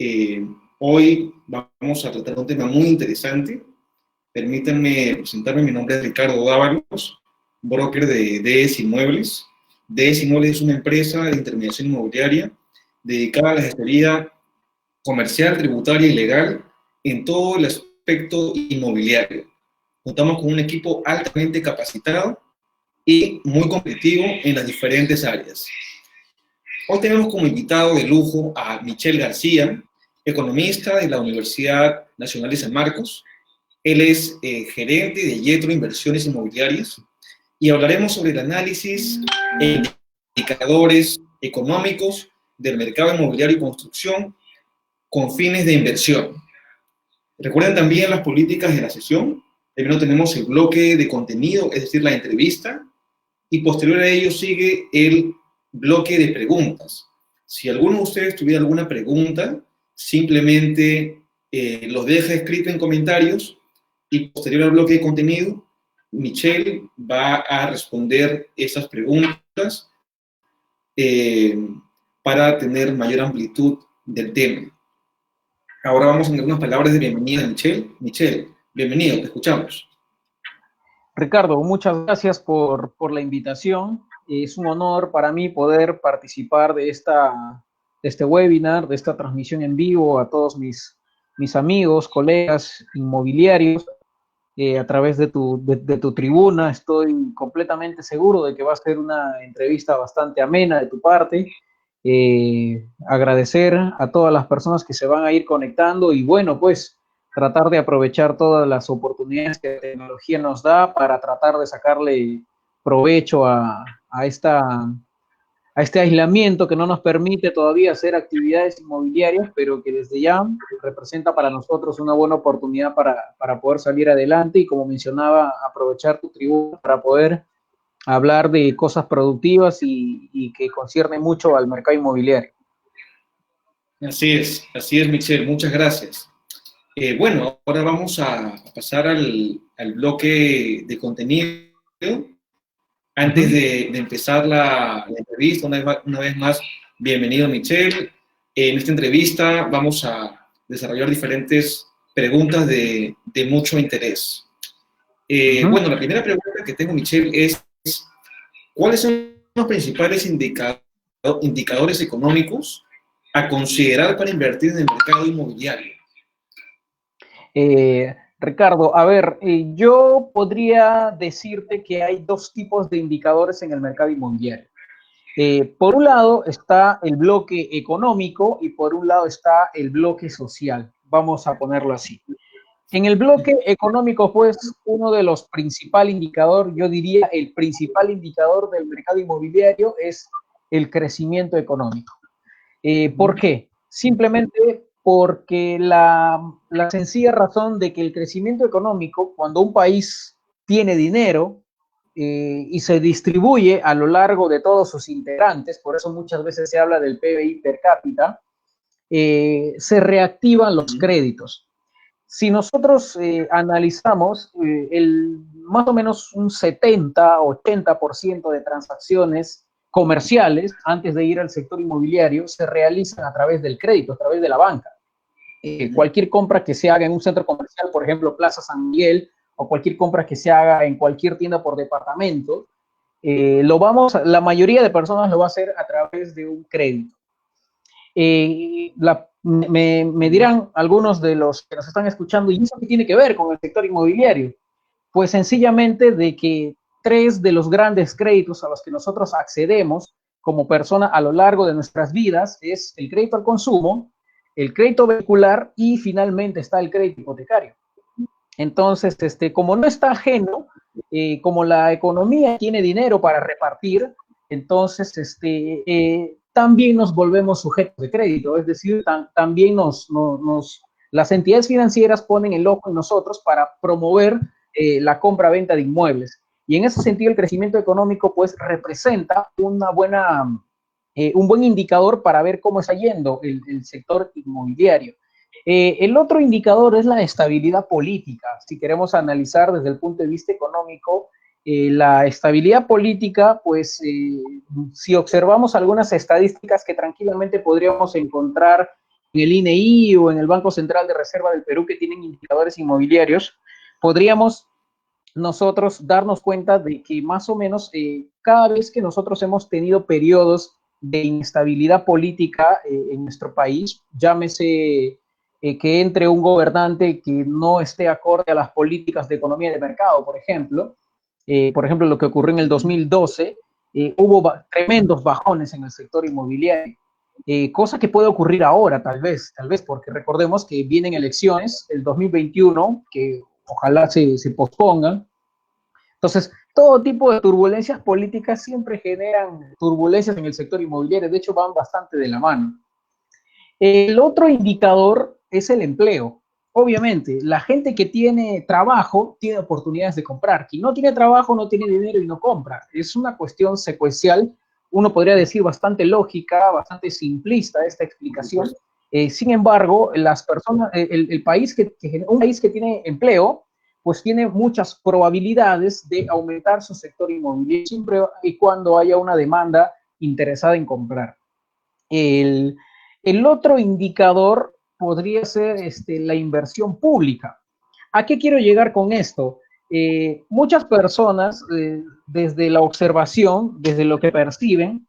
Eh, Hoy vamos a tratar un tema muy interesante. Permítanme presentarme, mi nombre es Ricardo Dávalos, broker de DS Inmuebles. DS Inmuebles es una empresa de intermediación inmobiliaria dedicada a la gestoría comercial, tributaria y legal en todo el aspecto inmobiliario. Contamos con un equipo altamente capacitado y muy competitivo en las diferentes áreas. Hoy tenemos como invitado de lujo a Michel García, economista de la Universidad Nacional de San Marcos. Él es gerente de Yetro Inversiones Inmobiliarias y hablaremos sobre el análisis e indicadores económicos del mercado inmobiliario y construcción con fines de inversión. Recuerden también las políticas de la sesión. Primero tenemos el bloque de contenido, es decir, la entrevista, y posterior a ello sigue el bloque de preguntas. Si alguno de ustedes tuviera alguna pregunta, simplemente los deja escrito en comentarios y posterior al bloque de contenido, Michelle va a responder esas preguntas eh, para tener mayor amplitud del tema. Ahora vamos a tener unas palabras de bienvenida a Michelle. Michelle, bienvenido, te escuchamos. Ricardo, muchas gracias por la invitación. Es un honor para mí poder participar de este webinar, de esta transmisión en vivo a todos mis amigos, colegas inmobiliarios a través de tu tribuna. Estoy completamente seguro de que va a ser una entrevista bastante amena de tu parte. Agradecer a todas las personas que se van a ir conectando y bueno, pues tratar de aprovechar todas las oportunidades que la tecnología nos da para tratar de sacarle provecho a este aislamiento que no nos permite todavía hacer actividades inmobiliarias, pero que desde ya representa para nosotros una buena oportunidad para poder salir adelante y, como mencionaba, aprovechar tu tribuna para poder hablar de cosas productivas y que conciernen mucho al mercado inmobiliario. Así es, Michelle, muchas gracias. Bueno, ahora vamos a pasar al bloque de contenido. Antes de empezar la entrevista, una vez más, bienvenido Michelle. En esta entrevista vamos a desarrollar diferentes preguntas de mucho interés. Bueno, la primera pregunta que tengo, Michelle, es ¿cuáles son los principales indicadores económicos a considerar para invertir en el mercado inmobiliario? Ricardo, a ver, yo podría decirte que hay dos tipos de indicadores en el mercado inmobiliario. Por un lado está el bloque económico y por un lado está el bloque social, vamos a ponerlo así. En el bloque económico, pues, uno de los principales indicadores, yo diría el principal indicador del mercado inmobiliario es el crecimiento económico. ¿Por qué? Simplemente porque la sencilla razón de que el crecimiento económico, cuando un país tiene dinero y se distribuye a lo largo de todos sus integrantes, por eso muchas veces se habla del PBI per cápita, se reactivan los créditos. Si nosotros analizamos más o menos un 70-80% de transacciones comerciales antes de ir al sector inmobiliario se realizan a través del crédito, a través de la banca. Cualquier compra que se haga en un centro comercial, por ejemplo, Plaza San Miguel, o cualquier compra que se haga en cualquier tienda por departamento, la mayoría de personas lo va a hacer a través de un crédito. Me dirán algunos de los que nos están escuchando, ¿y eso qué tiene que ver con el sector inmobiliario? Pues sencillamente de que tres de los grandes créditos a los que nosotros accedemos como persona a lo largo de nuestras vidas es el crédito al consumo, el crédito vehicular y finalmente está el crédito hipotecario. Entonces, como no está ajeno, como la economía tiene dinero para repartir, entonces también nos volvemos sujetos de crédito, es decir, también las entidades financieras ponen el ojo en nosotros para promover la compra-venta de inmuebles. Y en ese sentido, el crecimiento económico pues representa un buen indicador para ver cómo está yendo el sector inmobiliario. El otro indicador es la estabilidad política. Si queremos analizar desde el punto de vista económico, la estabilidad política, pues si observamos algunas estadísticas que tranquilamente podríamos encontrar el INEI o en el Banco Central de Reserva del Perú, que tienen indicadores inmobiliarios, podríamos nosotros darnos cuenta de que más o menos cada vez que nosotros hemos tenido periodos de inestabilidad política en nuestro país, llámese que entre un gobernante que no esté acorde a las políticas de economía de mercado, por ejemplo, lo que ocurrió en el 2012, hubo tremendos bajones en el sector inmobiliario, cosa que puede ocurrir ahora, tal vez, porque recordemos que vienen elecciones, el 2021, que ojalá se pospongan. Entonces, todo tipo de turbulencias políticas siempre generan turbulencias en el sector inmobiliario, de hecho van bastante de la mano. El otro indicador es el empleo. Obviamente, la gente que tiene trabajo tiene oportunidades de comprar. Quien no tiene trabajo no tiene dinero y no compra. Es una cuestión secuencial, uno podría decir bastante lógica, bastante simplista esta explicación. Sin embargo, las personas, un país que tiene empleo, pues tiene muchas probabilidades de aumentar su sector inmobiliario siempre y cuando haya una demanda interesada en comprar. El otro indicador podría ser la inversión pública. ¿A qué quiero llegar con esto? Muchas personas, desde la observación, desde lo que perciben,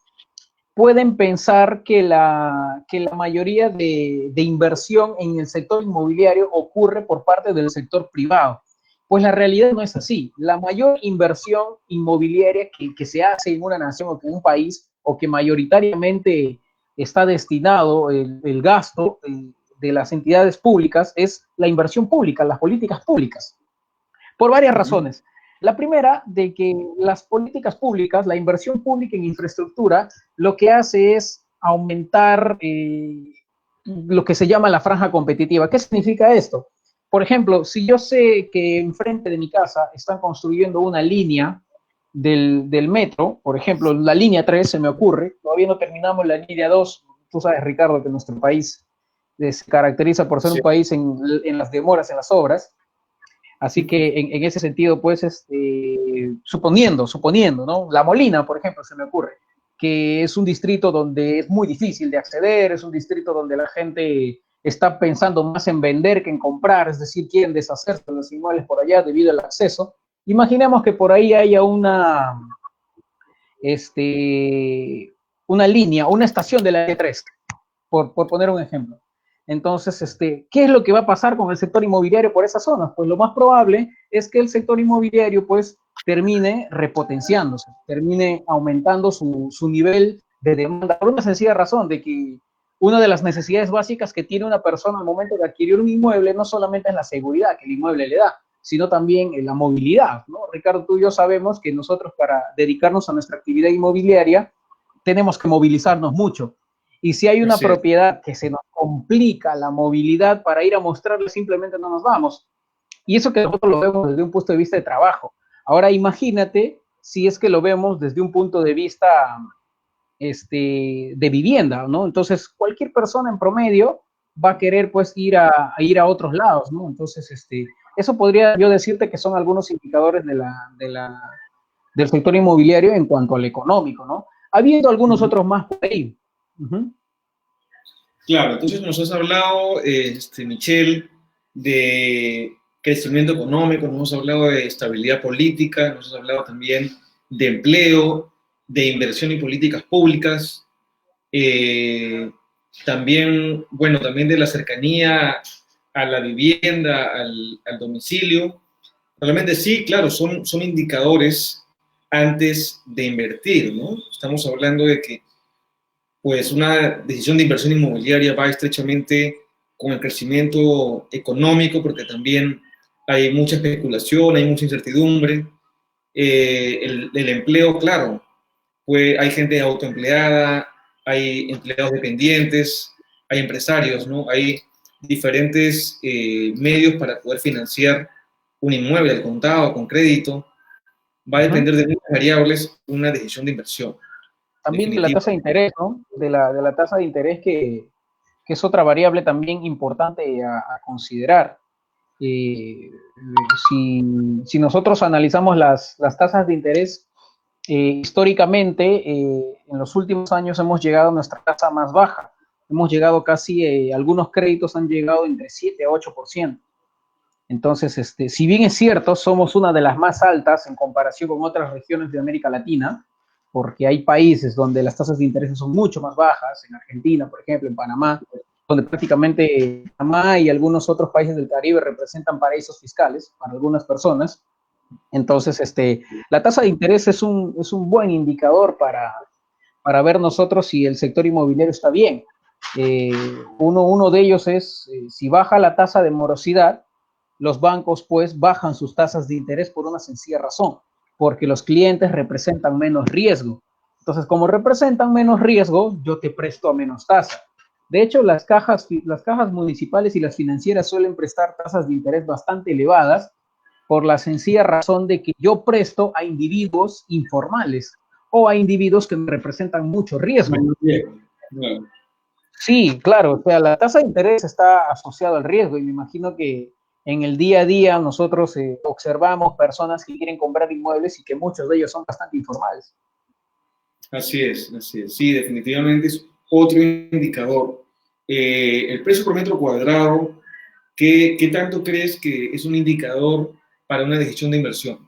pueden pensar que la mayoría de inversión en el sector inmobiliario ocurre por parte del sector privado. Pues la realidad no es así. La mayor inversión inmobiliaria que se hace en una nación o en un país, o que mayoritariamente está destinado el gasto de las entidades públicas, es la inversión pública, las políticas públicas, por varias razones. La primera, de que las políticas públicas, la inversión pública en infraestructura, lo que hace es aumentar lo que se llama la franja competitiva. ¿Qué significa esto? Por ejemplo, si yo sé que enfrente de mi casa están construyendo una línea del metro, por ejemplo, la línea 3 se me ocurre, todavía no terminamos la línea 2, tú sabes, Ricardo, que nuestro país se caracteriza por ser un país en las demoras, en las obras. Así que en ese sentido, pues, suponiendo, ¿no? La Molina, por ejemplo, se me ocurre, que es un distrito donde es muy difícil de acceder, es un distrito donde la gente está pensando más en vender que en comprar, es decir, quieren deshacerse de los inmuebles por allá debido al acceso. Imaginemos que por ahí haya una línea, una estación de la E3, por poner un ejemplo. Entonces, ¿qué es lo que va a pasar con el sector inmobiliario por esas zonas? Pues lo más probable es que el sector inmobiliario, pues, termine repotenciándose, termine aumentando su nivel de demanda, por una sencilla razón de que una de las necesidades básicas que tiene una persona al momento de adquirir un inmueble no solamente es la seguridad que el inmueble le da, sino también la movilidad, ¿no? Ricardo, tú y yo sabemos que nosotros, para dedicarnos a nuestra actividad inmobiliaria, tenemos que movilizarnos mucho. Y si hay una propiedad que se nos complica la movilidad para ir a mostrarle, simplemente no nos vamos. Y eso que nosotros lo vemos desde un punto de vista de trabajo. Ahora imagínate si es que lo vemos desde un punto de vista de vivienda, ¿no? Entonces, cualquier persona en promedio va a querer, pues, ir a otros lados, ¿no? Entonces, eso podría yo decirte que son algunos indicadores del sector inmobiliario en cuanto al económico, ¿no? Habiendo algunos otros más por ahí. Claro, entonces nos has hablado, Michelle, de crecimiento económico, nos has hablado de estabilidad política, nos has hablado también de empleo, de inversión y políticas públicas, también, bueno, también de la cercanía a la vivienda, al domicilio. Realmente sí, claro, son indicadores antes de invertir, ¿no? Estamos hablando de que, pues, una decisión de inversión inmobiliaria va estrechamente con el crecimiento económico, porque también hay mucha especulación, hay mucha incertidumbre. El empleo, claro, pues hay gente autoempleada, hay empleados dependientes, hay empresarios, ¿no? Hay diferentes medios para poder financiar un inmueble al contado, con crédito. Va a depender de muchas variables una decisión de inversión. También de la tasa de interés, ¿no? De la tasa de interés que es otra variable también importante a considerar. Si nosotros analizamos las tasas de interés, históricamente, en los últimos años hemos llegado a nuestra tasa más baja. Hemos llegado casi, algunos créditos han llegado entre 7 a 8%. Entonces, si bien es cierto, somos una de las más altas en comparación con otras regiones de América Latina, porque hay países donde las tasas de interés son mucho más bajas, en Argentina, por ejemplo, en Panamá, donde prácticamente Panamá y algunos otros países del Caribe representan paraísos fiscales para algunas personas. Entonces, la tasa de interés es un buen indicador para ver nosotros si el sector inmobiliario está bien. Uno de ellos es, si baja la tasa de morosidad, los bancos pues bajan sus tasas de interés por una sencilla razón, porque los clientes representan menos riesgo. Entonces, como representan menos riesgo, yo te presto a menos tasa. De hecho, las cajas municipales y las financieras suelen prestar tasas de interés bastante elevadas por la sencilla razón de que yo presto a individuos informales o a individuos que me representan mucho riesgo. Sí, claro, o sea, la tasa de interés está asociada al riesgo y me imagino que en el día a día nosotros observamos personas que quieren comprar inmuebles y que muchos de ellos son bastante informales. Así es, así es. Sí, definitivamente es otro indicador. El precio por metro cuadrado, ¿qué tanto crees que es un indicador para una decisión de inversión?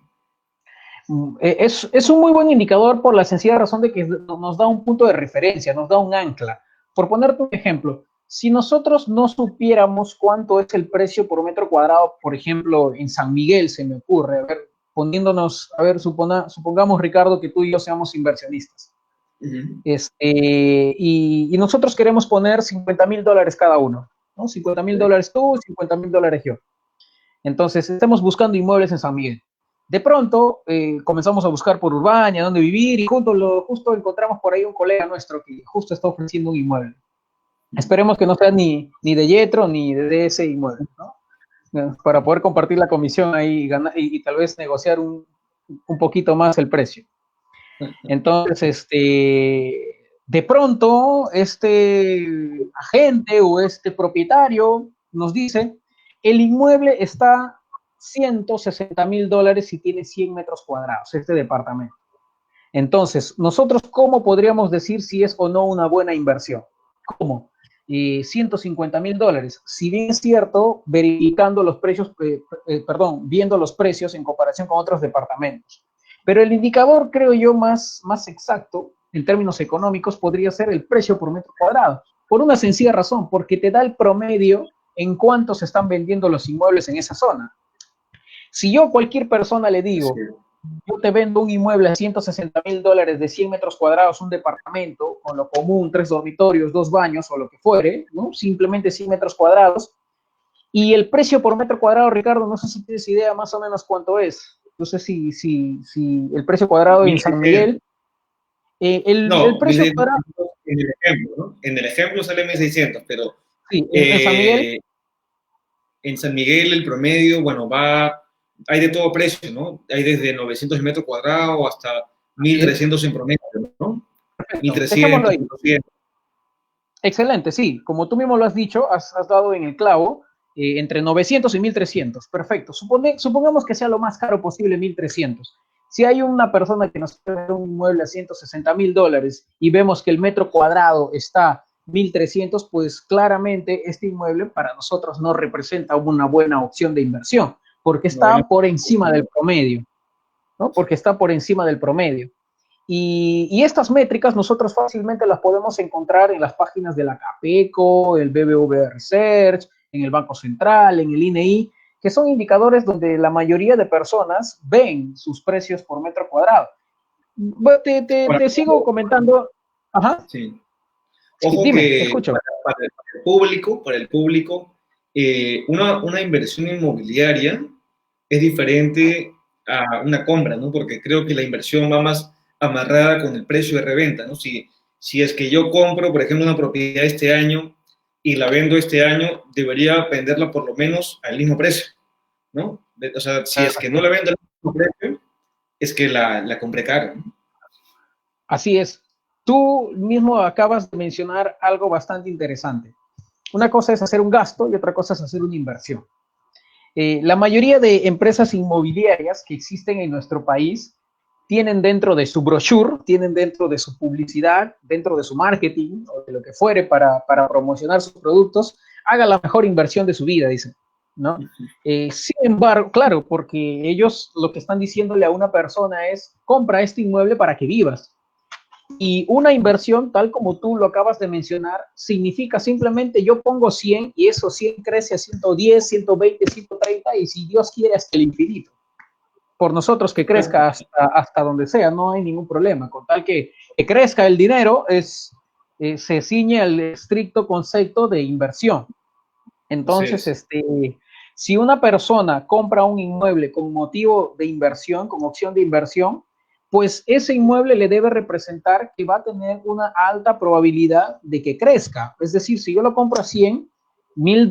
Es un muy buen indicador por la sencilla razón de que nos da un punto de referencia, nos da un ancla. Por ponerte un ejemplo, si nosotros no supiéramos cuánto es el precio por metro cuadrado, por ejemplo, en San Miguel se me ocurre, a ver, poniéndonos, a ver, supongamos, Ricardo, que tú y yo seamos inversionistas. Uh-huh. Y nosotros queremos poner $50,000 cada uno, ¿no? $50,000 tú, $50,000 yo. Entonces, estamos buscando inmuebles en San Miguel. De pronto, comenzamos a buscar por Urbania, dónde vivir, y justo encontramos por ahí un colega nuestro que justo está ofreciendo un inmueble. Esperemos que no sea ni de Yetro ni de ese inmueble, ¿no? Para poder compartir la comisión ahí y tal vez negociar un poquito más el precio. Entonces, de pronto, este agente o este propietario nos dice, el inmueble está $160,000 y tiene 100 metros cuadrados, este departamento. Entonces, nosotros, ¿cómo podríamos decir si es o no una buena inversión? ¿Cómo? $150,000. Si bien es cierto, verificando los precios, viendo los precios en comparación con otros departamentos. Pero el indicador, creo yo, más exacto en términos económicos podría ser el precio por metro cuadrado. Por una sencilla razón, porque te da el promedio en cuánto se están vendiendo los inmuebles en esa zona. Si yo a cualquier persona le digo, yo te vendo un inmueble a $160,000 de 100 metros cuadrados, un departamento, con lo común, 3 dormitorios, 2 baños o lo que fuere, ¿no? Simplemente 100 metros cuadrados. Y el precio por metro cuadrado, Ricardo, no sé si tienes idea más o menos cuánto es. No sé si el precio cuadrado en San Miguel. El precio cuadrado. En el ejemplo, ¿no? En el ejemplo sale 1,600, pero. Sí, en San Miguel. En San Miguel el promedio, bueno, hay de todo precio, ¿no? Hay desde 900 metros cuadrados hasta 1,300 en promedio, ¿no? Perfecto. 1,300, 1,200. Excelente, sí. Como tú mismo lo has dicho, has dado en el clavo, entre 900 y 1,300. Perfecto. Supongamos que sea lo más caro posible, 1,300. Si hay una persona que nos quiere un inmueble a $160,000 y vemos que el metro cuadrado está 1,300, pues claramente este inmueble para nosotros no representa una buena opción de inversión, porque está por encima del promedio, ¿no? Porque está por encima del promedio. Y estas métricas nosotros fácilmente las podemos encontrar en las páginas de la Capeco, el BBVA Research, en el Banco Central, en el INEI, que son indicadores donde la mayoría de personas ven sus precios por metro cuadrado. Te sigo comentando. Ajá. Sí. Ojo, dime, que te escucho. Para el público, una inversión inmobiliaria es diferente a una compra, ¿no? Porque creo que la inversión va más amarrada con el precio de reventa, ¿no? Si es que yo compro, por ejemplo, una propiedad este año y la vendo este año, debería venderla por lo menos al mismo precio, ¿no? O sea, si es que no la vendo al mismo precio, es que la compré caro, ¿no? Así es. Tú mismo acabas de mencionar algo bastante interesante. Una cosa es hacer un gasto y otra cosa es hacer una inversión. La mayoría de empresas inmobiliarias que existen en nuestro país tienen dentro de su brochure, tienen dentro de su publicidad, dentro de su marketing o de lo que fuere para promocionar sus productos, haga la mejor inversión de su vida, dicen, ¿no? Sin embargo, claro, porque ellos lo que están diciéndole a una persona es, compra este inmueble para que vivas. Y una inversión, tal como tú lo acabas de mencionar, significa simplemente yo pongo 100 y esos 100 crece a 110, 120, 130 y si Dios quiere hasta el infinito. Por nosotros que crezca hasta donde sea, no hay ningún problema. Con tal que crezca el dinero, se ciñe al estricto concepto de inversión. Entonces, si una persona compra un inmueble con motivo de inversión, con opción de inversión, pues ese inmueble le debe representar que va a tener una alta probabilidad de que crezca. Es decir, si yo lo compro a $100 mil,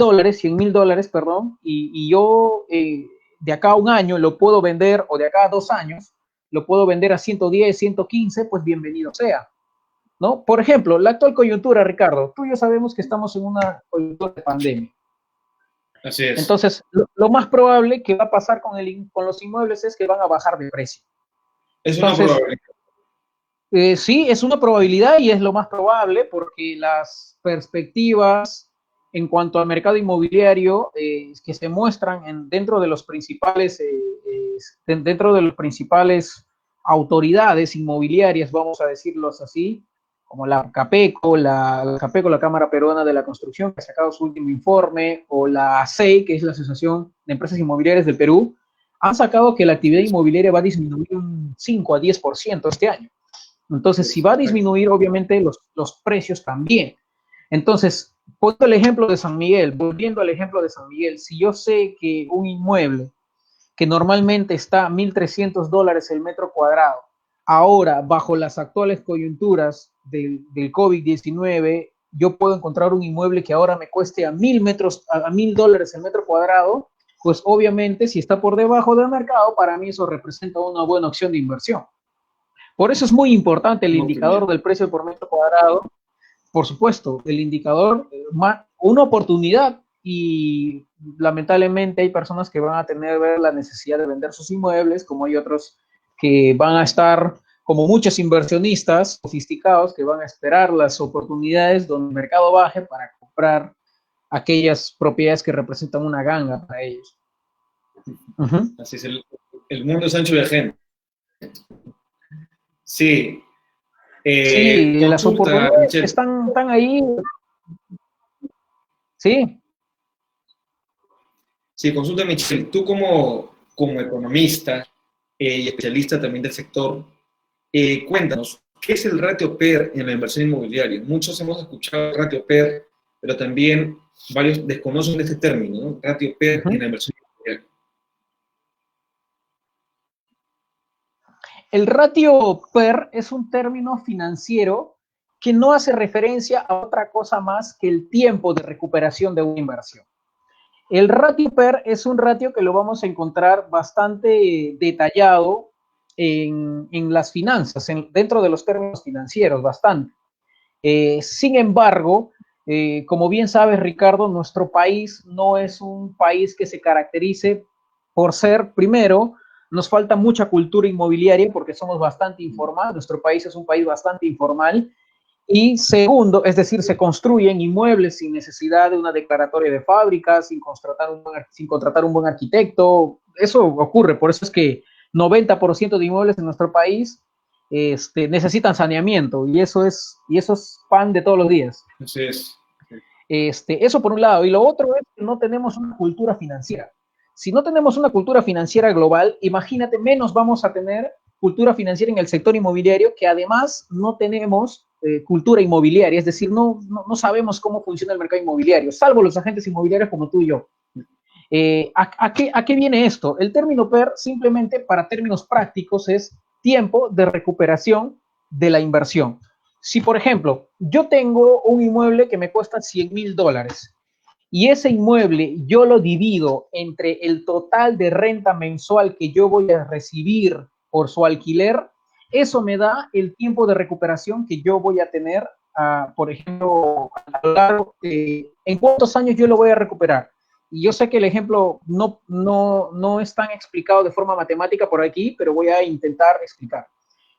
perdón, y yo de acá a un año lo puedo vender, o de acá a 2 años, lo puedo vender a 110, 115, pues bienvenido sea, ¿no? Por ejemplo, la actual coyuntura, Ricardo, tú y yo sabemos que estamos en una coyuntura de pandemia. Así es. Entonces, lo más probable que va a pasar con los inmuebles es que van a bajar de precio. Es Entonces, una probabilidad. Sí, es una probabilidad y es lo más probable porque las perspectivas en cuanto al mercado inmobiliario que se muestran dentro de los principales autoridades inmobiliarias, vamos a decirlos así, como la CAPECO, la Cámara Peruana de la Construcción, que ha sacado su último informe, o la ASEI, que es la Asociación de Empresas Inmobiliarias del Perú, han sacado que la actividad inmobiliaria va a disminuir un 5 a 10% este año. Entonces, si va a disminuir, obviamente, los precios también. Entonces, poniendo el ejemplo de San Miguel, volviendo al ejemplo de San Miguel, si yo sé que un inmueble que normalmente está a $1,300 el metro cuadrado, ahora, bajo las actuales coyunturas del COVID-19, yo puedo encontrar un inmueble que ahora me cueste a $1,000 el metro cuadrado, pues obviamente, si está por debajo del mercado, para mí eso representa una buena opción de inversión. Por eso es muy importante el indicador del precio por metro cuadrado. Por supuesto, el indicador, una oportunidad, y lamentablemente hay personas que van a tener la necesidad de vender sus inmuebles, como hay otros que van a estar, como muchos inversionistas sofisticados, que van a esperar las oportunidades donde el mercado baje para comprar aquellas propiedades que representan una ganga para ellos. Así es, el mundo es ancho de gente. Sí. Sí, las Consulta, oportunidades Michelle. están ahí. Sí. Sí, consulta, Michelle. Tú como economista y especialista también del sector, cuéntanos, ¿qué es el ratio PER en la inversión inmobiliaria? Muchos hemos escuchado el ratio PER, pero también varios desconocen este término, ¿no? Ratio PER en la inversión inmobiliaria. El ratio PER es un término financiero que no hace referencia a otra cosa más que el tiempo de recuperación de una inversión. El ratio PER es un ratio que lo vamos a encontrar bastante detallado en las finanzas, dentro de los términos financieros, bastante. Sin embargo, como bien sabes, Ricardo, nuestro país no es un país que se caracterice por ser, primero, nos falta mucha cultura inmobiliaria porque somos bastante informales, nuestro país es un país bastante informal, y segundo, es decir, se construyen inmuebles sin necesidad de una declaratoria de fábrica, sin contratar un buen arquitecto. Eso ocurre, por eso es que 90% de inmuebles en nuestro país necesitan saneamiento, y eso es pan de todos los días. Así es. Eso por un lado. Y lo otro es que no tenemos una cultura financiera. Si no tenemos una cultura financiera global, imagínate, menos vamos a tener cultura financiera en el sector inmobiliario, que además no tenemos cultura inmobiliaria, es decir, no sabemos cómo funciona el mercado inmobiliario, salvo los agentes inmobiliarios como tú y yo. ¿A qué viene esto? El término PER, simplemente para términos prácticos, es tiempo de recuperación de la inversión. Si, por ejemplo, yo tengo un inmueble que me cuesta $100,000 y ese inmueble yo lo divido entre el total de renta mensual que yo voy a recibir por su alquiler, eso me da el tiempo de recuperación que yo voy a tener, por ejemplo, a lo largo, ¿en cuántos años yo lo voy a recuperar? y yo sé que el ejemplo no es tan explicado de forma matemática por aquí, pero voy a intentar explicar.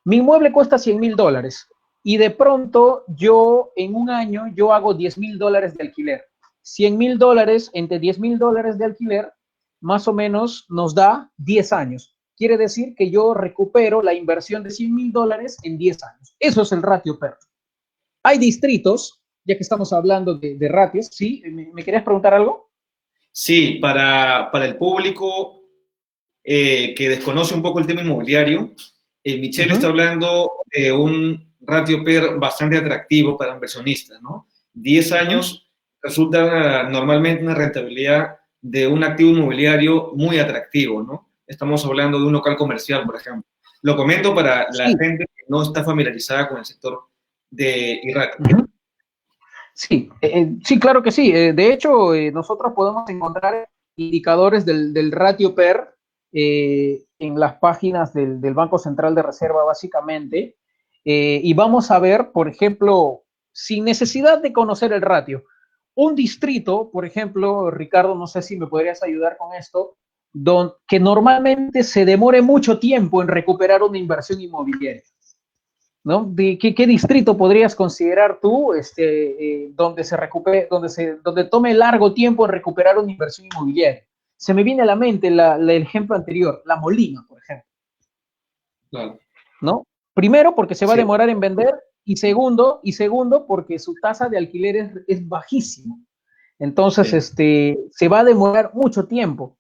Mi inmueble cuesta $100,000 y de pronto yo en un año yo hago $10,000 de alquiler. $100,000 entre $10,000 de alquiler más o menos nos da 10 años. Quiere decir que yo recupero la inversión de $100,000 en 10 años. Eso es el ratio PER. Hay distritos, ya que estamos hablando de ratios, ¿sí? ¿Me querías preguntar algo? Sí, para el público que desconoce un poco el tema inmobiliario, Michelle está hablando de un ratio PER bastante atractivo para inversionistas, ¿no? 10 años resulta normalmente una rentabilidad de un activo inmobiliario muy atractivo, ¿no? Estamos hablando de un local comercial, por ejemplo. Lo comento para la Sí. gente que no está familiarizada con el sector de IRAT. Sí, sí, claro que sí. De hecho, nosotros podemos encontrar indicadores del ratio PER en las páginas del Banco Central de Reserva, básicamente, y vamos a ver, por ejemplo, sin necesidad de conocer el ratio, un distrito, por ejemplo, Ricardo, no sé si me podrías ayudar con esto, que normalmente se demore mucho tiempo en recuperar una inversión inmobiliaria. ¿No? ¿Qué distrito podrías considerar tú donde se recupere, donde tome largo tiempo en recuperar una inversión inmobiliaria? Se me viene a la mente el ejemplo anterior, La Molina, por ejemplo. Claro. ¿No? Primero, porque se va a Sí. demorar en vender, y segundo, porque su tasa de alquiler es bajísima. Entonces, Sí. se va a demorar mucho tiempo.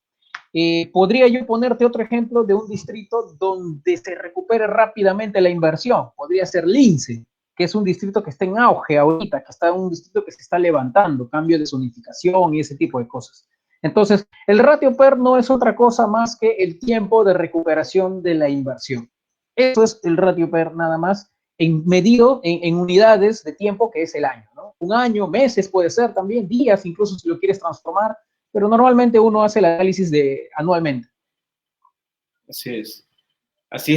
Podría yo ponerte otro ejemplo de un distrito donde se recupere rápidamente la inversión. Podría ser Lince, que es un distrito que está en auge ahorita, que está un distrito que se está levantando, cambio de zonificación y ese tipo de cosas. Entonces, el ratio PER no es otra cosa más que el tiempo de recuperación de la inversión. Eso es el ratio PER nada más, medido en unidades de tiempo, que es el año, ¿no? Un año, meses puede ser también, días, incluso si lo quieres transformar, pero normalmente uno hace el análisis anualmente. Así es,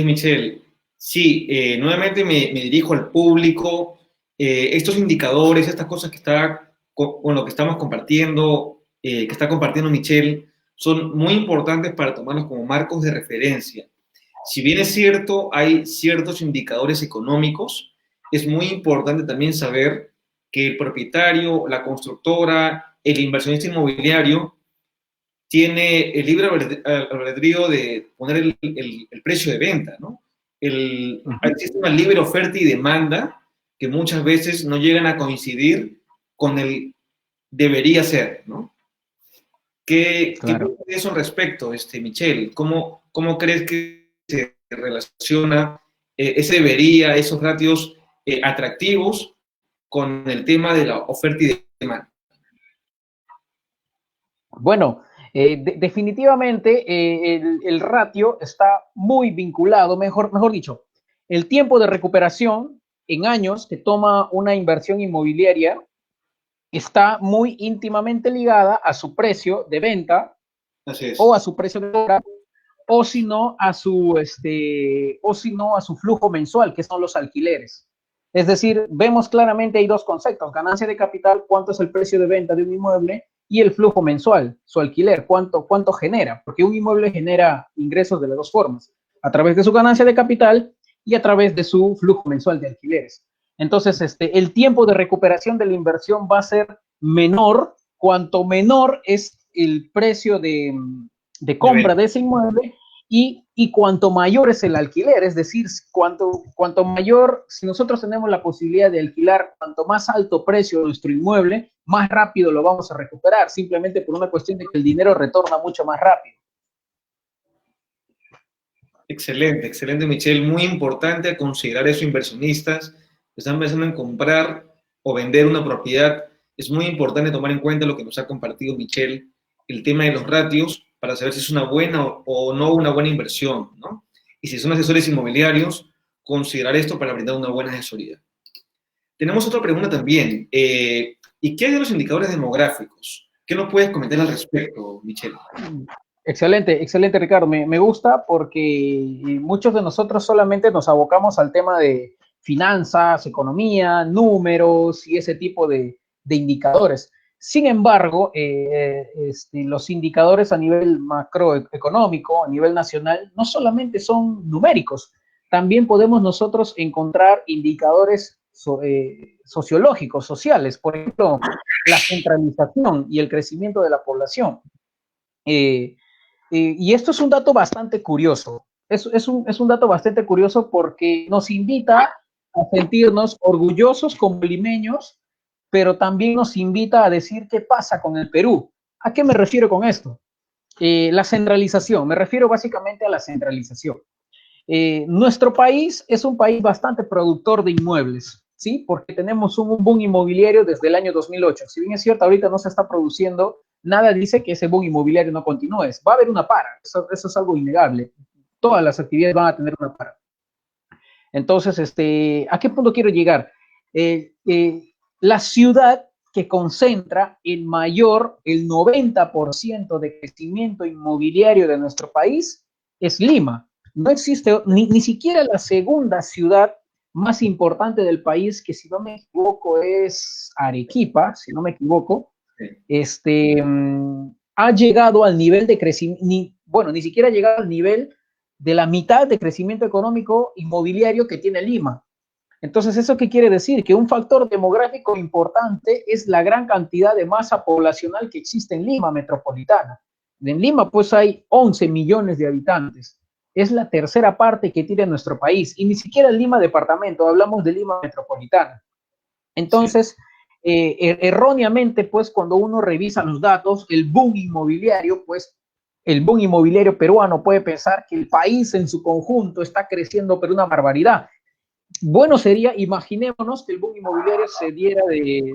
Michelle. Sí, nuevamente me dirijo al público. Estos indicadores, estas cosas que está con lo que estamos compartiendo, que está compartiendo Michelle, son muy importantes para tomarlos como marcos de referencia. Si bien es cierto, hay ciertos indicadores económicos, es muy importante también saber que el propietario, la constructora, el inversionista inmobiliario tiene el libre albedrío de poner el precio de venta, ¿no? Existe una libre oferta y demanda que muchas veces no llegan a coincidir con el debería ser, ¿no? ¿Qué Claro. piensas de eso al respecto, Michelle? ¿Cómo crees que se relaciona ese debería, esos ratios atractivos con el tema de la oferta y demanda? Bueno, definitivamente el ratio está muy vinculado, mejor dicho, el tiempo de recuperación en años que toma una inversión inmobiliaria está muy íntimamente ligada a su precio de venta Así es. o a su precio de compra, o si no a su flujo mensual, que son los alquileres. Es decir, vemos claramente hay dos conceptos: ganancia de capital, cuánto es el precio de venta de un inmueble, y el flujo mensual, su alquiler, cuánto genera, porque un inmueble genera ingresos de las dos formas, a través de su ganancia de capital y a través de su flujo mensual de alquileres. Entonces, el tiempo de recuperación de la inversión va a ser menor cuanto menor es el precio de compra de ese inmueble y cuanto mayor es el alquiler, es decir, cuanto mayor, si nosotros tenemos la posibilidad de alquilar, cuanto más alto precio nuestro inmueble, más rápido lo vamos a recuperar, simplemente por una cuestión de que el dinero retorna mucho más rápido. Excelente, excelente, Michelle. Muy importante considerar eso, inversionistas que están pensando en comprar o vender una propiedad. Es muy importante tomar en cuenta lo que nos ha compartido Michelle, el tema de los ratios, para saber si es una buena o no una buena inversión, ¿no? Y si son asesores inmobiliarios, considerar esto para brindar una buena asesoría. Tenemos otra pregunta también. ¿Y qué hay de los indicadores demográficos? ¿Qué nos puedes comentar al respecto, Michelle? Excelente, excelente, Ricardo. Me gusta porque muchos de nosotros solamente nos abocamos al tema de finanzas, economía, números y ese tipo de indicadores. Sin embargo, los indicadores a nivel macroeconómico, a nivel nacional, no solamente son numéricos, también podemos nosotros encontrar indicadores sociológicos, sociales, por ejemplo, la centralización y el crecimiento de la población. Y esto es un dato bastante curioso. Es un dato bastante curioso porque nos invita a sentirnos orgullosos como limeños, pero también nos invita a decir qué pasa con el Perú. ¿A qué me refiero con esto? La centralización. Me refiero básicamente a la centralización. Nuestro país es un país bastante productor de inmuebles, ¿sí? Porque tenemos un boom inmobiliario desde el año 2008. Si bien es cierto, ahorita no se está produciendo, nada dice que ese boom inmobiliario no continúe. Va a haber una para, eso es algo innegable. Todas las actividades van a tener una para. Entonces, ¿a qué punto quiero llegar? La ciudad que concentra el 90% de crecimiento inmobiliario de nuestro país es Lima. No existe ni siquiera la segunda ciudad más importante del país, que si no me equivoco es Arequipa, si no me equivoco, ha llegado al nivel de crecimiento, ni siquiera ha llegado al nivel de la mitad de crecimiento económico inmobiliario que tiene Lima. Entonces, ¿eso qué quiere decir? Que un factor demográfico importante es la gran cantidad de masa poblacional que existe en Lima metropolitana. En Lima, pues, hay 11 millones de habitantes. Es la tercera parte que tiene nuestro país. Y ni siquiera en Lima departamento, hablamos de Lima metropolitana. Entonces, erróneamente, pues, cuando uno revisa los datos, el boom inmobiliario peruano puede pensar que el país en su conjunto está creciendo, pero una barbaridad. Bueno sería, imaginémonos que el boom inmobiliario se diera de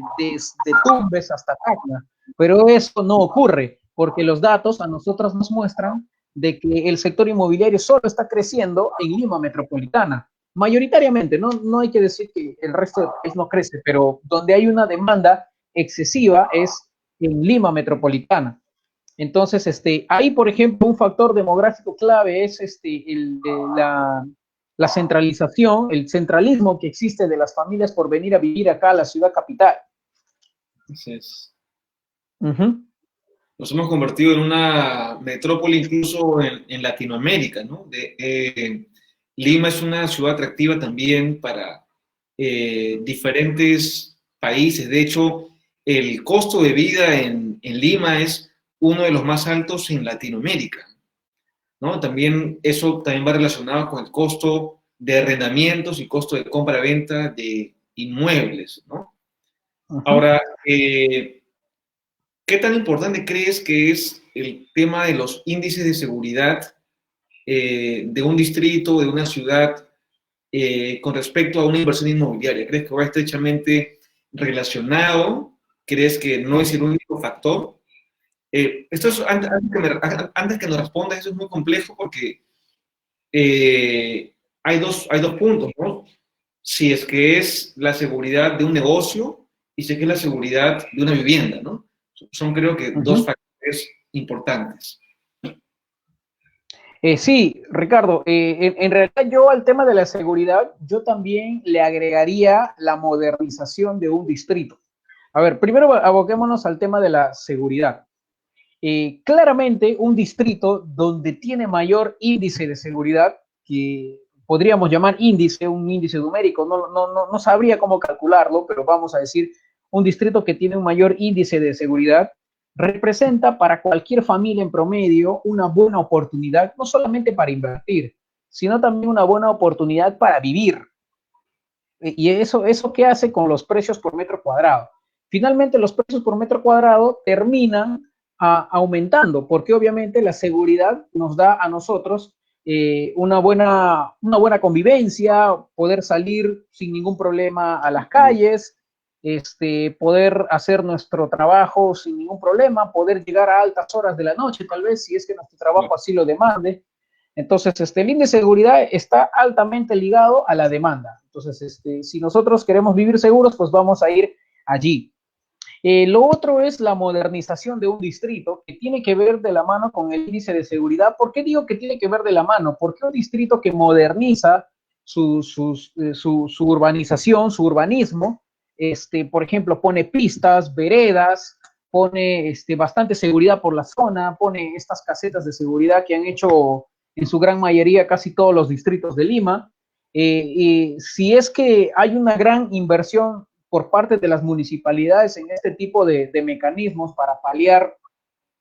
Tumbes hasta Tacna, pero eso no ocurre, porque los datos a nosotros nos muestran de que el sector inmobiliario solo está creciendo en Lima metropolitana, mayoritariamente, no hay que decir que el resto del país no crece, pero donde hay una demanda excesiva es en Lima metropolitana. Entonces, ahí, por ejemplo, un factor demográfico clave es el de la centralización, el centralismo que existe de las familias por venir a vivir acá a la ciudad capital. Así es. Nos hemos convertido en una metrópoli incluso en Latinoamérica, ¿no? Lima es una ciudad atractiva también para diferentes países. De hecho, el costo de vida en Lima es uno de los más altos en Latinoamérica, ¿no? También eso también va relacionado con el costo de arrendamientos y costo de compra-venta de inmuebles, ¿no? Ahora, ¿qué tan importante crees que es el tema de los índices de seguridad de un distrito, de una ciudad, con respecto a una inversión inmobiliaria? ¿Crees que va estrechamente relacionado? ¿Crees que no es el único factor? Esto es, antes que nos respondas, eso es muy complejo porque hay dos puntos, ¿no? Si es que es la seguridad de un negocio y si es que es la seguridad de una vivienda, ¿no? Son creo que dos factores importantes. Sí, Ricardo, en realidad yo al tema de la seguridad, yo también le agregaría la modernización de un distrito. A ver, primero aboquémonos al tema de la seguridad. Claramente un distrito donde tiene mayor índice de seguridad, que podríamos llamar índice, un índice numérico, no sabría cómo calcularlo, pero vamos a decir un distrito que tiene un mayor índice de seguridad, representa para cualquier familia en promedio una buena oportunidad, no solamente para invertir, sino también una buena oportunidad para vivir. Y eso ¿qué hace con los precios por metro cuadrado? Finalmente los precios por metro cuadrado terminan aumentando, porque obviamente la seguridad nos da a nosotros una buena convivencia, poder salir sin ningún problema a las calles, poder hacer nuestro trabajo sin ningún problema, poder llegar a altas horas de la noche, tal vez, si es que nuestro trabajo así lo demande. Entonces, el índice de seguridad está altamente ligado a la demanda. Entonces, si nosotros queremos vivir seguros, pues vamos a ir allí. Lo otro es la modernización de un distrito que tiene que ver de la mano con el índice de seguridad. ¿Por qué digo que tiene que ver de la mano? Porque un distrito que moderniza su urbanización, su urbanismo, por ejemplo, pone pistas, veredas, pone bastante seguridad por la zona, pone estas casetas de seguridad que han hecho en su gran mayoría casi todos los distritos de Lima. Si es que hay una gran inversión por parte de las municipalidades en este tipo de mecanismos para paliar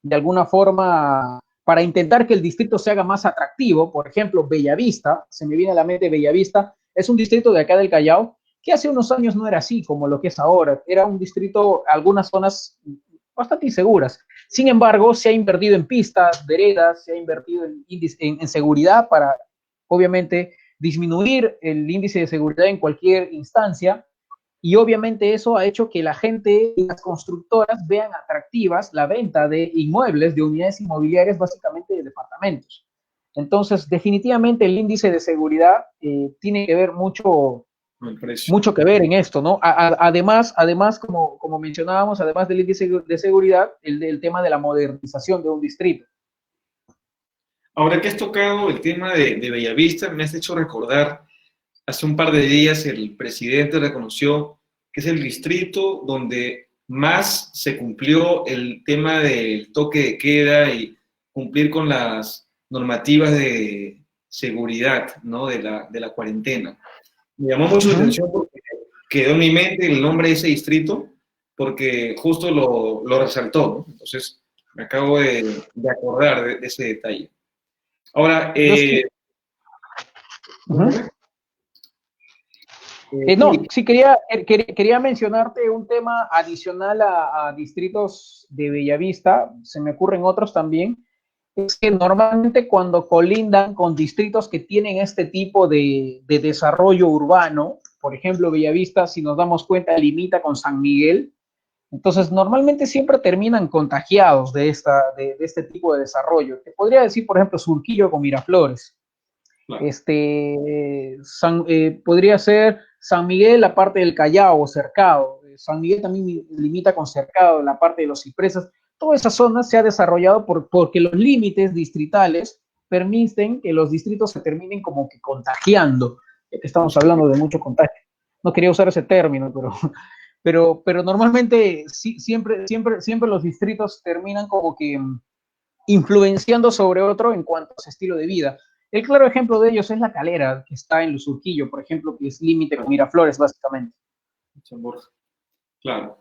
de alguna forma, para intentar que el distrito se haga más atractivo, por ejemplo, Bellavista, se me viene a la mente Bellavista, es un distrito de acá del Callao, que hace unos años no era así como lo que es ahora, era un distrito, algunas zonas bastante inseguras. Sin embargo, se ha invertido en pistas, veredas, se ha invertido en seguridad para, obviamente, disminuir el índice de seguridad en cualquier instancia, y obviamente eso ha hecho que la gente y las constructoras vean atractivas la venta de inmuebles, de unidades inmobiliarias, básicamente de departamentos. Entonces, definitivamente el índice de seguridad tiene que ver mucho que ver en esto, ¿no? Además como mencionábamos, además del índice de seguridad, el tema de la modernización de un distrito. Ahora que has tocado el tema de Bellavista, me has hecho recordar, hace un par de días el presidente reconoció que es el distrito donde más se cumplió el tema del toque de queda y cumplir con las normativas de seguridad, ¿no? de la cuarentena. Me llamó mucho la atención porque quedó en mi mente el nombre de ese distrito porque justo lo resaltó, ¿no? Entonces, me acabo de acordar de ese detalle. Ahora, Yo sí. No, sí quería mencionarte un tema adicional a distritos de Bellavista, se me ocurren otros también, es que normalmente cuando colindan con distritos que tienen este tipo de desarrollo urbano, por ejemplo, Bellavista, si nos damos cuenta, limita con San Miguel, entonces normalmente siempre terminan contagiados de este tipo de desarrollo. Te podría decir, por ejemplo, Surquillo con Miraflores. claro. Podría ser San Miguel, la parte del Callao o Cercado. San Miguel también limita con Cercado, la parte de los Cipresas. Toda esa zona se ha desarrollado porque los límites distritales permiten que los distritos se terminen como que contagiando, ya que estamos hablando de mucho contagio. No quería usar ese término, pero normalmente siempre los distritos terminan como que influenciando sobre otro en cuanto a su estilo de vida. El claro ejemplo de ellos es La Calera, que está en Lusurquillo, por ejemplo, que es límite con Miraflores, básicamente. Claro.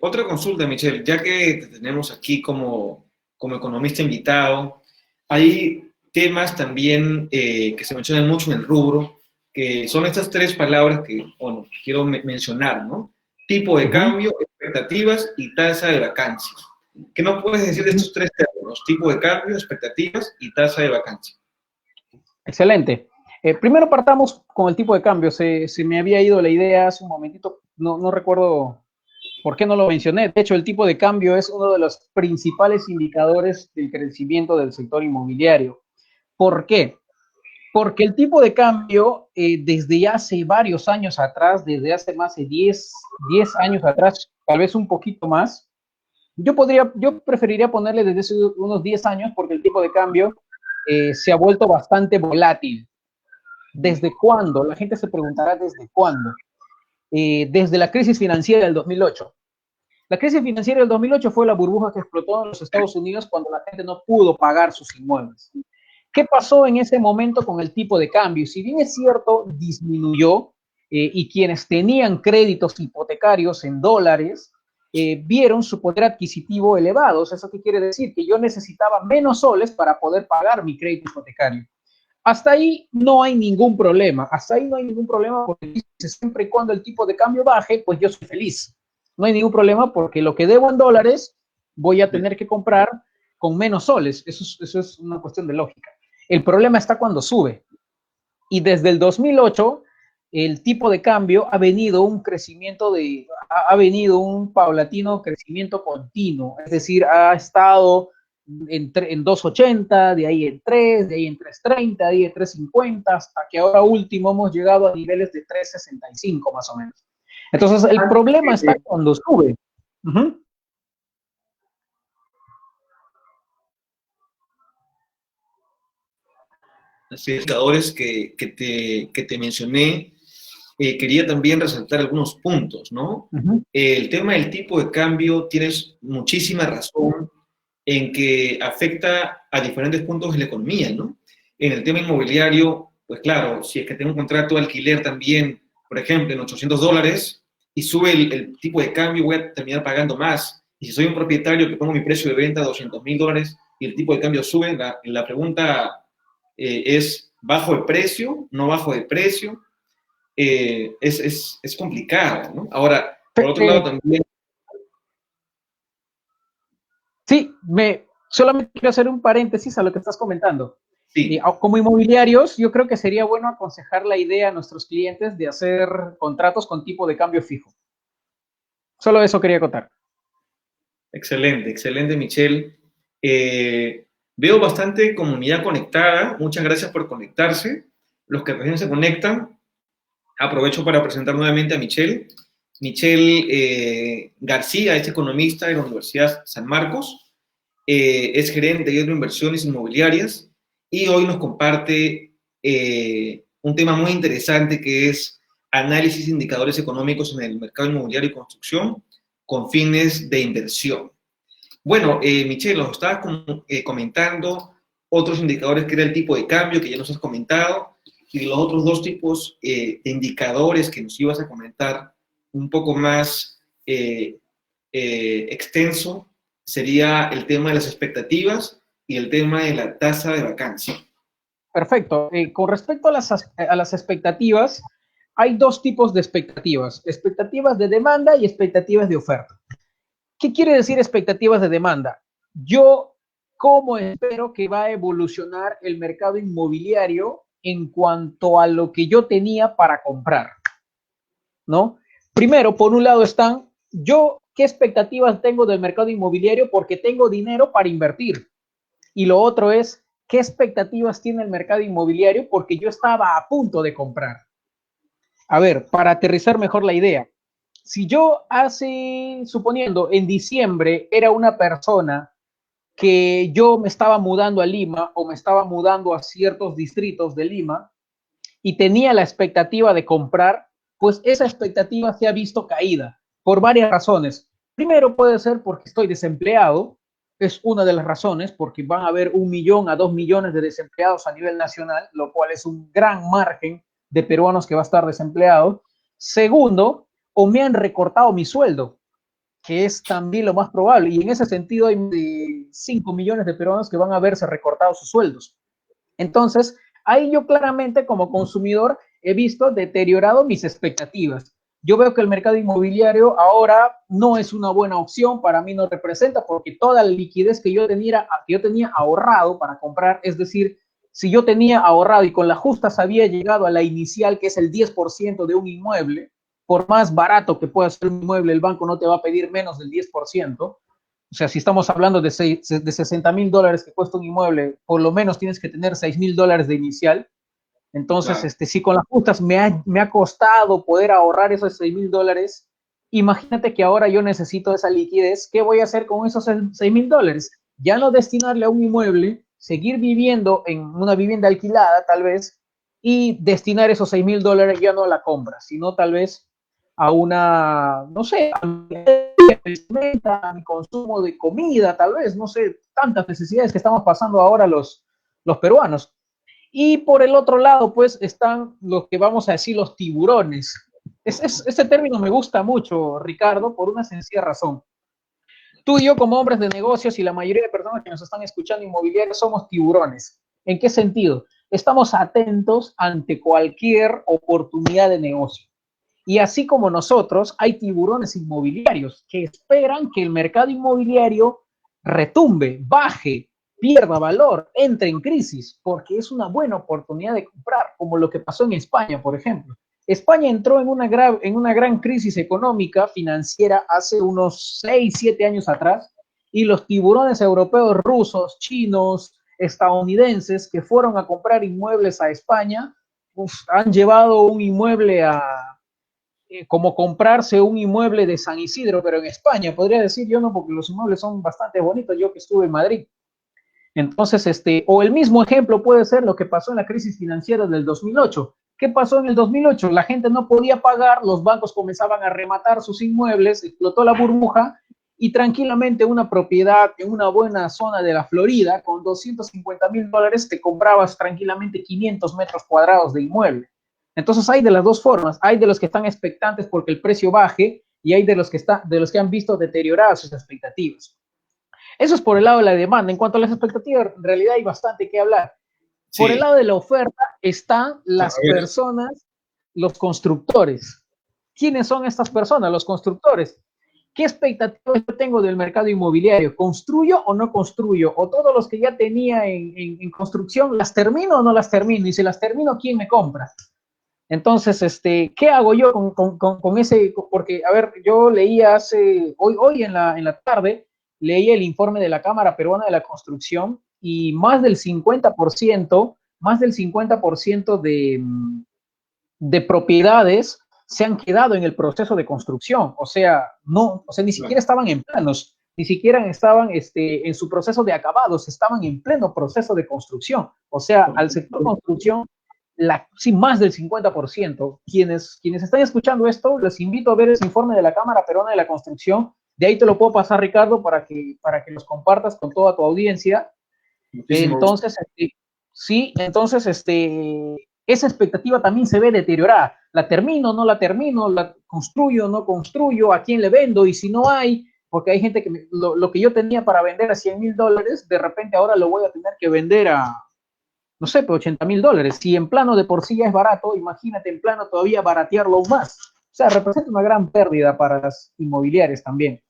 Otra consulta, Michelle, ya que te tenemos aquí como economista invitado, hay temas también que se mencionan mucho en el rubro, que son estas tres palabras que, bueno, quiero mencionar, ¿no? Tipo de cambio, expectativas y tasa de vacancia. ¿Qué nos puedes decir de estos tres términos? Tipo de cambio, expectativas y tasa de vacancia. Excelente. Primero partamos con el tipo de cambio. Se me había ido la idea hace un momentito, no recuerdo por qué no lo mencioné. De hecho, el tipo de cambio es uno de los principales indicadores del crecimiento del sector inmobiliario. ¿Por qué? Porque el tipo de cambio, desde ya hace varios años atrás, desde hace más de 10 años atrás, tal vez un poquito más, yo preferiría ponerle desde hace unos 10 años porque el tipo de cambio se ha vuelto bastante volátil. ¿Desde cuándo? La gente se preguntará desde cuándo. Desde la crisis financiera del 2008. La crisis financiera del 2008 fue la burbuja que explotó en los Estados Unidos cuando la gente no pudo pagar sus inmuebles. ¿Qué pasó en ese momento con el tipo de cambio? Si bien es cierto, disminuyó y quienes tenían créditos hipotecarios en dólares vieron su poder adquisitivo elevado. ¿Eso qué quiere decir? Que yo necesitaba menos soles para poder pagar mi crédito hipotecario. Hasta ahí no hay ningún problema. Hasta ahí no hay ningún problema porque siempre y cuando el tipo de cambio baje, pues yo soy feliz. No hay ningún problema porque lo que debo en dólares voy a tener que comprar con menos soles. Eso es una cuestión de lógica. El problema está cuando sube. Y desde el 2008, el tipo de cambio ha venido un paulatino crecimiento continuo. Es decir, ha estado en 2.80, de ahí en 3, de ahí en 3.30, de ahí en 3.50, hasta que ahora último hemos llegado a niveles de 3.65 más o menos. Entonces, el problema está cuando sube. Los indicadores que te mencioné, quería también resaltar algunos puntos, ¿no? El tema del tipo de cambio, tienes muchísima razón en que afecta a diferentes puntos de la economía, ¿no? En el tema inmobiliario, pues claro, si es que tengo un contrato de alquiler también, por ejemplo, en $800 y sube el tipo de cambio, voy a terminar pagando más. Y si soy un propietario que pongo mi precio de venta a $200,000 y el tipo de cambio sube, la pregunta es, ¿bajo de precio? ¿No bajo de precio? Es complicado, ¿no? Ahora, por otro lado también... Sí, solamente quiero hacer un paréntesis a lo que estás comentando. Sí. Como inmobiliarios, yo creo que sería bueno aconsejar la idea a nuestros clientes de hacer contratos con tipo de cambio fijo. Solo eso quería contar. Excelente, excelente, Michelle. Veo bastante comunidad conectada. Muchas gracias por conectarse. Los que recién se conectan, aprovecho para presentar nuevamente a Michelle. Michelle García es economista de la Universidad San Marcos, es gerente de inversiones inmobiliarias y hoy nos comparte un tema muy interesante que es análisis de indicadores económicos en el mercado inmobiliario y construcción con fines de inversión. Bueno, Michelle, nos estabas comentando otros indicadores que era el tipo de cambio que ya nos has comentado y los otros dos tipos de indicadores que nos ibas a comentar un poco más extenso sería el tema de las expectativas y el tema de la tasa de vacancia. Perfecto. Con respecto a las expectativas, hay dos tipos de expectativas. Expectativas de demanda y expectativas de oferta. ¿Qué quiere decir expectativas de demanda? Yo, ¿cómo espero que va a evolucionar el mercado inmobiliario en cuanto a lo que yo tenía para comprar? ¿No? Primero, por un lado están, yo, ¿qué expectativas tengo del mercado inmobiliario? Porque tengo dinero para invertir. Y lo otro es, ¿qué expectativas tiene el mercado inmobiliario? Porque yo estaba a punto de comprar. A ver, para aterrizar mejor la idea, si yo suponiendo, en diciembre era una persona que yo me estaba mudando a Lima o me estaba mudando a ciertos distritos de Lima y tenía la expectativa de comprar, pues esa expectativa se ha visto caída por varias razones. Primero puede ser porque estoy desempleado, es una de las razones, porque van a haber 1 millón a 2 millones de desempleados a nivel nacional, lo cual es un gran margen de peruanos que va a estar desempleado. Segundo, o me han recortado mi sueldo, que es también lo más probable. Y en ese sentido hay 5 millones de peruanos que van a verse recortados sus sueldos. Entonces, ahí yo claramente como consumidor he visto deteriorado mis expectativas. Yo veo que el mercado inmobiliario ahora no es una buena opción, para mí no representa, porque toda la liquidez que yo tenía ahorrado para comprar, es decir, si yo tenía ahorrado y con la justa había llegado a la inicial, que es el 10% de un inmueble, por más barato que pueda ser un inmueble, el banco no te va a pedir menos del 10%. O sea, si estamos hablando de $60,000 que cuesta un inmueble, por lo menos tienes que tener $6,000 de inicial. Entonces, claro, si con las justas me ha costado poder ahorrar esos $6,000, imagínate que ahora yo necesito esa liquidez. ¿Qué voy a hacer con esos $6,000? Ya no destinarle a un inmueble, seguir viviendo en una vivienda alquilada, tal vez, y destinar esos $6,000 ya no a la compra, sino tal vez a una, no sé, a mi consumo de comida, tal vez, no sé, tantas necesidades que estamos pasando ahora los peruanos. Y por el otro lado, pues, están los que vamos a decir los tiburones. Ese término me gusta mucho, Ricardo, por una sencilla razón. Tú y yo, como hombres de negocios, y la mayoría de personas que nos están escuchando inmobiliarios, somos tiburones. ¿En qué sentido? Estamos atentos ante cualquier oportunidad de negocio. Y así como nosotros, hay tiburones inmobiliarios que esperan que el mercado inmobiliario retumbe, baje, pierda valor, entre en crisis, porque es una buena oportunidad de comprar, como lo que pasó en España, por ejemplo. España entró en una gran crisis económica, financiera, hace unos 6, 7 años atrás, y los tiburones europeos, rusos, chinos, estadounidenses, que fueron a comprar inmuebles a España, han llevado un inmueble como comprarse un inmueble de San Isidro, pero en España, podría decir yo, no, porque los inmuebles son bastante bonitos, yo que estuve en Madrid. Entonces, o el mismo ejemplo puede ser lo que pasó en la crisis financiera del 2008. ¿Qué pasó en el 2008? La gente no podía pagar, los bancos comenzaban a rematar sus inmuebles, explotó la burbuja y tranquilamente una propiedad en una buena zona de la Florida con $250,000 te comprabas tranquilamente 500 metros cuadrados de inmueble. Entonces hay de las dos formas, hay de los que están expectantes porque el precio baje y hay de los que han visto deterioradas sus expectativas. Eso es por el lado de la demanda. En cuanto a las expectativas, en realidad hay bastante que hablar. Por el Sí, lado de la oferta están a las ver, personas, los constructores. ¿Quiénes son estas personas? Los constructores. ¿Qué expectativas yo tengo del mercado inmobiliario? ¿Construyo o no construyo? ¿O todos los que ya tenía en construcción, las termino o no las termino? Y si las termino, ¿quién me compra? Entonces, ¿qué hago yo con ese? Porque, a ver, yo leía hoy en la tarde, leía el informe de la Cámara Peruana de la Construcción y más del 50% de propiedades se han quedado en el proceso de construcción. O sea, no, o sea, ni siquiera estaban en planos, ni siquiera estaban en su proceso de acabados, estaban en pleno proceso de construcción. O sea, al sector construcción sí, más del 50%. Quienes están escuchando esto, les invito a ver ese informe de la Cámara Peruana de la Construcción. De ahí te lo puedo pasar, Ricardo, para que los compartas con toda tu audiencia. muchísimo gusto. Entonces, sí, entonces, esa expectativa también se ve deteriorada. ¿La termino, no la termino? ¿La construyo, no construyo? ¿A quién le vendo? Y si no hay, porque hay gente que lo que yo tenía para vender a $100,000, de repente ahora lo voy a tener que vender a, no sé, pues $80,000. Si en plano de por sí ya es barato, imagínate en plano todavía baratearlo más. O sea, representa una gran pérdida para las inmobiliarias también.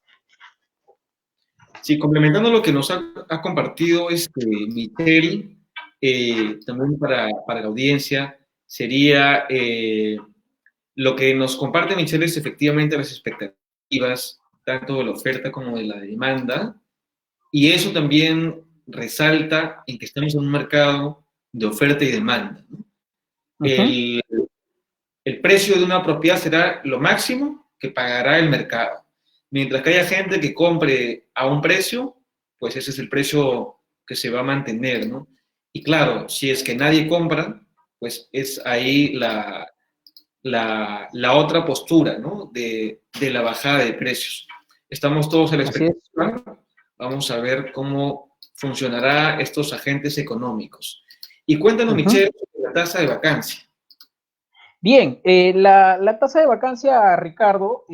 Sí, complementando lo que nos ha compartido Michelle, también para la audiencia, sería lo que nos comparte Michelle es efectivamente las expectativas, tanto de la oferta como de la demanda, y eso también resalta en que estamos en un mercado de oferta y demanda, ¿no? Uh -huh. El, el precio de una propiedad será lo máximo que pagará el mercado. Mientras que haya gente que compre a un precio, pues ese es el precio que se va a mantener, ¿no? Y claro, si es que nadie compra, pues es ahí la otra postura, ¿no? De la bajada de precios. Estamos todos a la Así es. expectativa. Vamos a ver cómo funcionará estos agentes económicos. Y cuéntanos, Uh -huh. Michelle, la tasa de vacancia. Bien, la tasa de vacancia, Ricardo,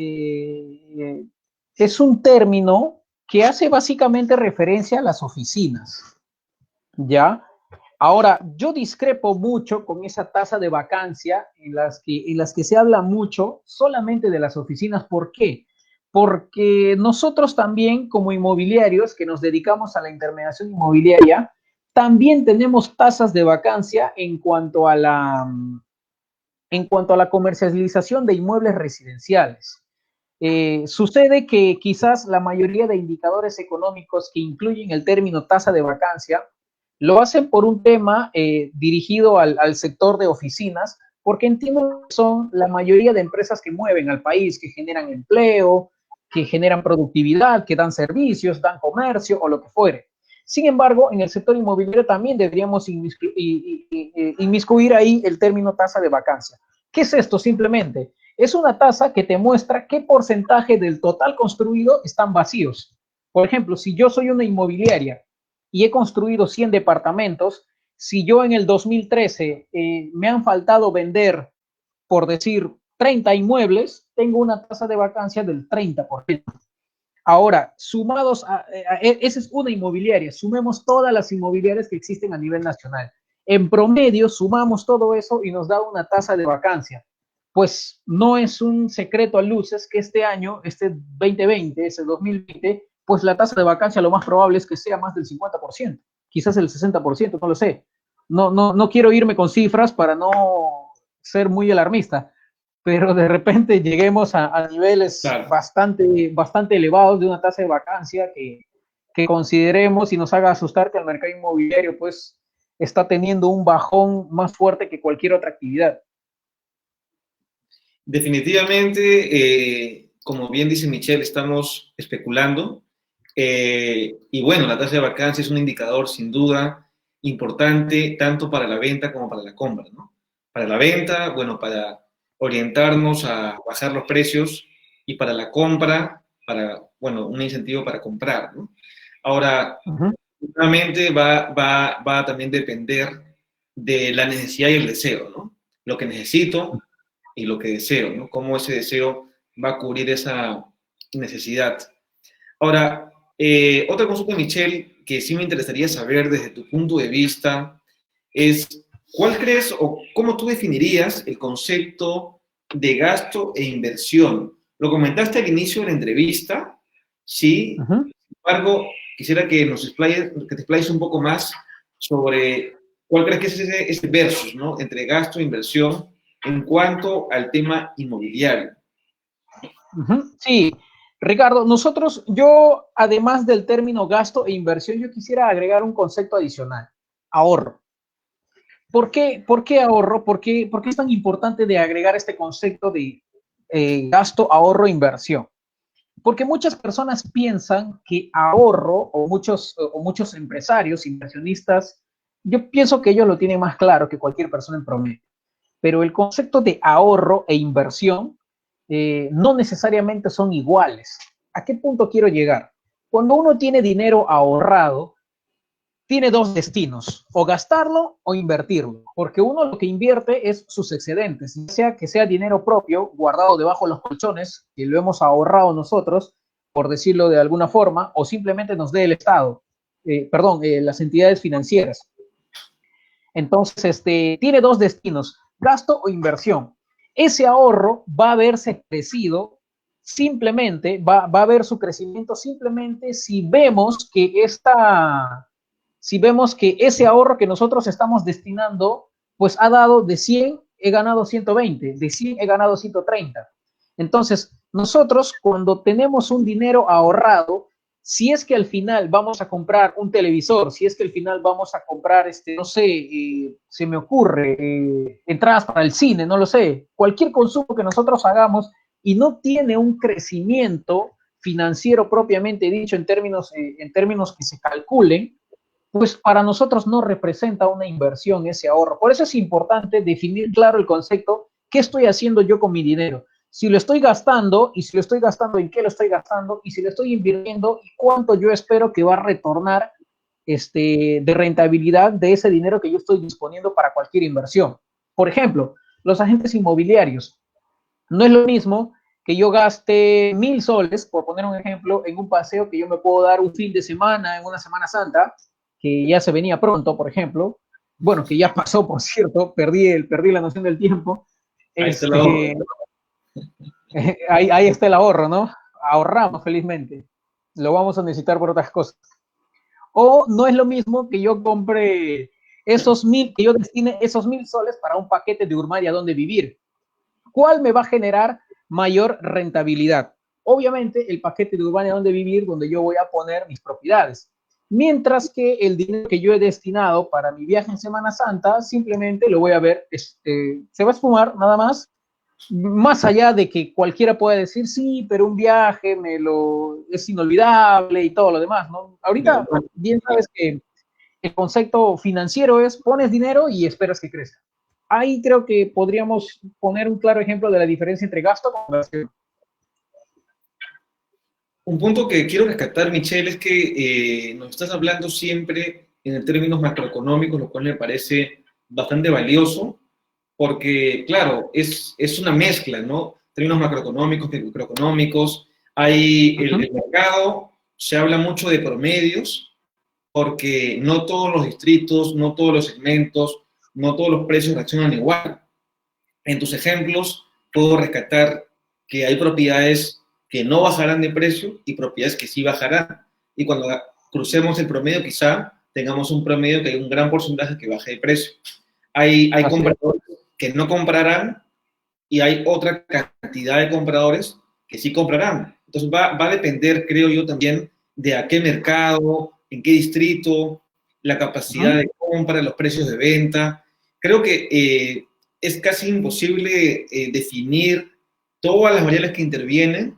es un término que hace básicamente referencia a las oficinas, ¿ya? Ahora, yo discrepo mucho con esa tasa de vacancia en las que se habla mucho solamente de las oficinas. ¿Por qué? Porque nosotros también, como inmobiliarios que nos dedicamos a la intermediación inmobiliaria, también tenemos tasas de vacancia en cuanto a la comercialización de inmuebles residenciales. Sucede que quizás la mayoría de indicadores económicos que incluyen el término tasa de vacancia lo hacen por un tema dirigido al sector de oficinas, porque entiendo que son la mayoría de empresas que mueven al país, que generan empleo, que generan productividad, que dan servicios, dan comercio o lo que fuere. Sin embargo, en el sector inmobiliario también deberíamos inmiscuir ahí el término tasa de vacancia. ¿Qué es esto? Simplemente es una tasa que te muestra qué porcentaje del total construido están vacíos. Por ejemplo, si yo soy una inmobiliaria y he construido 100 departamentos, si yo en el 2013 me han faltado vender, por decir, 30 inmuebles, tengo una tasa de vacancia del 30%. Ahora, esa es una inmobiliaria, sumemos todas las inmobiliarias que existen a nivel nacional. En promedio, sumamos todo eso y nos da una tasa de vacancia. Pues no es un secreto a luces que este año, este 2020, ese 2020, pues la tasa de vacancia lo más probable es que sea más del 50%, quizás el 60%, no lo sé. No quiero irme con cifras para no ser muy alarmista, pero de repente lleguemos a niveles Claro. bastante elevados de una tasa de vacancia que consideremos y nos haga asustar que el mercado inmobiliario pues está teniendo un bajón más fuerte que cualquier otra actividad. Definitivamente, como bien dice Michelle, estamos especulando. Y bueno, la tasa de vacancia es un indicador sin duda importante tanto para la venta como para la compra, ¿no? para la venta, bueno, para orientarnos a bajar los precios y para la compra, para, bueno, un incentivo para comprar, ¿no? Ahora, Ujú, nuevamente va a también depender de la necesidad y el deseo, ¿no? Lo que necesito y lo que deseo, ¿no? Cómo ese deseo va a cubrir esa necesidad. Ahora, otra consulta, Michelle, que sí me interesaría saber desde tu punto de vista es, ¿cuál crees o cómo tú definirías el concepto de gasto e inversión? Lo comentaste al inicio de la entrevista, sí, ujú. sin embargo, quisiera que que te explayes un poco más sobre cuál crees que es ese versus, ¿no? Entre gasto e inversión en cuanto al tema inmobiliario. Ujú. Sí, Ricardo, yo, además del término gasto e inversión, yo quisiera agregar un concepto adicional, ahorro. ¿Por qué ahorro? Por qué es tan importante de agregar este concepto de gasto, ahorro, inversión? Porque muchas personas piensan que ahorro, o muchos empresarios, inversionistas, yo pienso que ellos lo tienen más claro que cualquier persona en promedio. Pero el concepto de ahorro e inversión no necesariamente son iguales. ¿A qué punto quiero llegar? Cuando uno tiene dinero ahorrado, tiene dos destinos, o gastarlo o invertirlo, porque uno lo que invierte es sus excedentes, ya sea que sea dinero propio guardado debajo de los colchones, que lo hemos ahorrado nosotros, por decirlo de alguna forma, o simplemente nos dé el Estado, las entidades financieras. Entonces, tiene dos destinos, gasto o inversión. Ese ahorro va a verse crecido simplemente, va a ver su crecimiento simplemente si vemos que ese ahorro que nosotros estamos destinando, pues ha dado de 100, he ganado 120, de 100 he ganado 130. Entonces, nosotros cuando tenemos un dinero ahorrado, si es que al final vamos a comprar un televisor, si es que al final vamos a comprar, no sé, se me ocurre, entradas para el cine, no lo sé, cualquier consumo que nosotros hagamos y no tiene un crecimiento financiero propiamente dicho en términos que se calculen, pues para nosotros no representa una inversión ese ahorro. Por eso es importante definir claro el concepto, ¿qué estoy haciendo yo con mi dinero? Si lo estoy gastando y si lo estoy gastando, ¿en qué lo estoy gastando? Y si lo estoy invirtiendo y cuánto yo espero que va a retornar de rentabilidad de ese dinero que yo estoy disponiendo para cualquier inversión. Por ejemplo, los agentes inmobiliarios. No es lo mismo que yo gaste 1.000 soles, por poner un ejemplo, en un paseo que yo me puedo dar un fin de semana, en una Semana Santa, que ya se venía pronto, por ejemplo. Bueno, que ya pasó, por cierto, perdí la noción del tiempo. Ahí está la hoja. Ahí está el ahorro, ¿no? Ahorramos felizmente. Lo vamos a necesitar por otras cosas. O no es lo mismo que yo compre que yo destine esos 1.000 soles para un paquete de Urmaria donde vivir. ¿Cuál me va a generar mayor rentabilidad? Obviamente el paquete de Urbania donde vivir, donde yo voy a poner mis propiedades. Mientras que el dinero que yo he destinado para mi viaje en Semana Santa, simplemente lo voy a ver, se va a esfumar nada más, más allá de que cualquiera pueda decir, sí, pero un viaje es inolvidable y todo lo demás, ¿no? Ahorita bien sabes que el concepto financiero es pones dinero y esperas que crezca. Ahí creo que podríamos poner un claro ejemplo de la diferencia entre gasto y inversión. Un punto que quiero rescatar, Michelle, es que nos estás hablando siempre en términos macroeconómicos, lo cual me parece bastante valioso, porque, claro, es una mezcla, ¿no? Términos macroeconómicos, microeconómicos. El mercado, se habla mucho de promedios, porque no todos los distritos, no todos los segmentos, no todos los precios reaccionan igual. En tus ejemplos, puedo rescatar que hay propiedades que no bajarán de precio y propiedades que sí bajarán. Y cuando crucemos el promedio, quizá tengamos un promedio que hay un gran porcentaje que baje de precio. Hay compradores que no comprarán y hay otra cantidad de compradores que sí comprarán. Entonces va a depender, creo yo, también de a qué mercado, en qué distrito, la capacidad de compra, los precios de venta. Creo que es casi imposible definir todas las variables que intervienen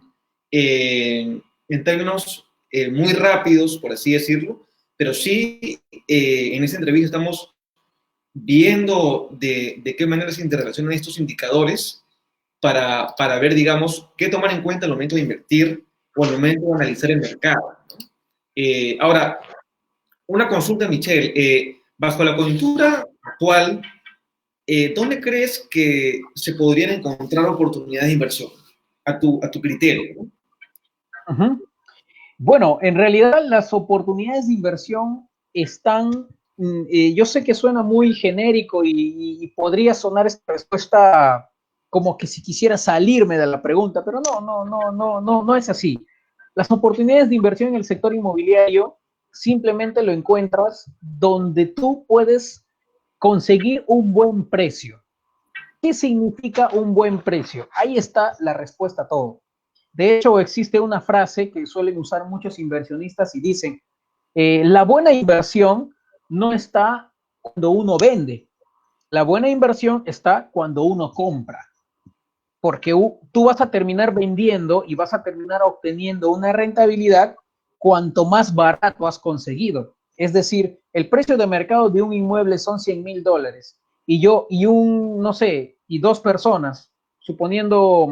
en términos muy rápidos, por así decirlo, pero sí en esa entrevista estamos viendo de qué manera se interrelacionan estos indicadores para ver, digamos, qué tomar en cuenta al momento de invertir o al momento de analizar el mercado, ¿no? Ahora, una consulta, Michelle. Bajo la coyuntura actual, ¿dónde crees que se podrían encontrar oportunidades de inversión a tu criterio, ¿no? Ujú. Bueno, en realidad las oportunidades de inversión están, yo sé que suena muy genérico y podría sonar esta respuesta como que si quisiera salirme de la pregunta, pero no es así. Las oportunidades de inversión en el sector inmobiliario simplemente lo encuentras donde tú puedes conseguir un buen precio. ¿Qué significa un buen precio? Ahí está la respuesta a todo. De hecho, existe una frase que suelen usar muchos inversionistas y dicen, la buena inversión no está cuando uno vende, la buena inversión está cuando uno compra, porque tú vas a terminar vendiendo y vas a terminar obteniendo una rentabilidad cuanto más barato has conseguido. Es decir, el precio de mercado de un inmueble son $100,000 y yo y no sé, y dos personas, suponiendo,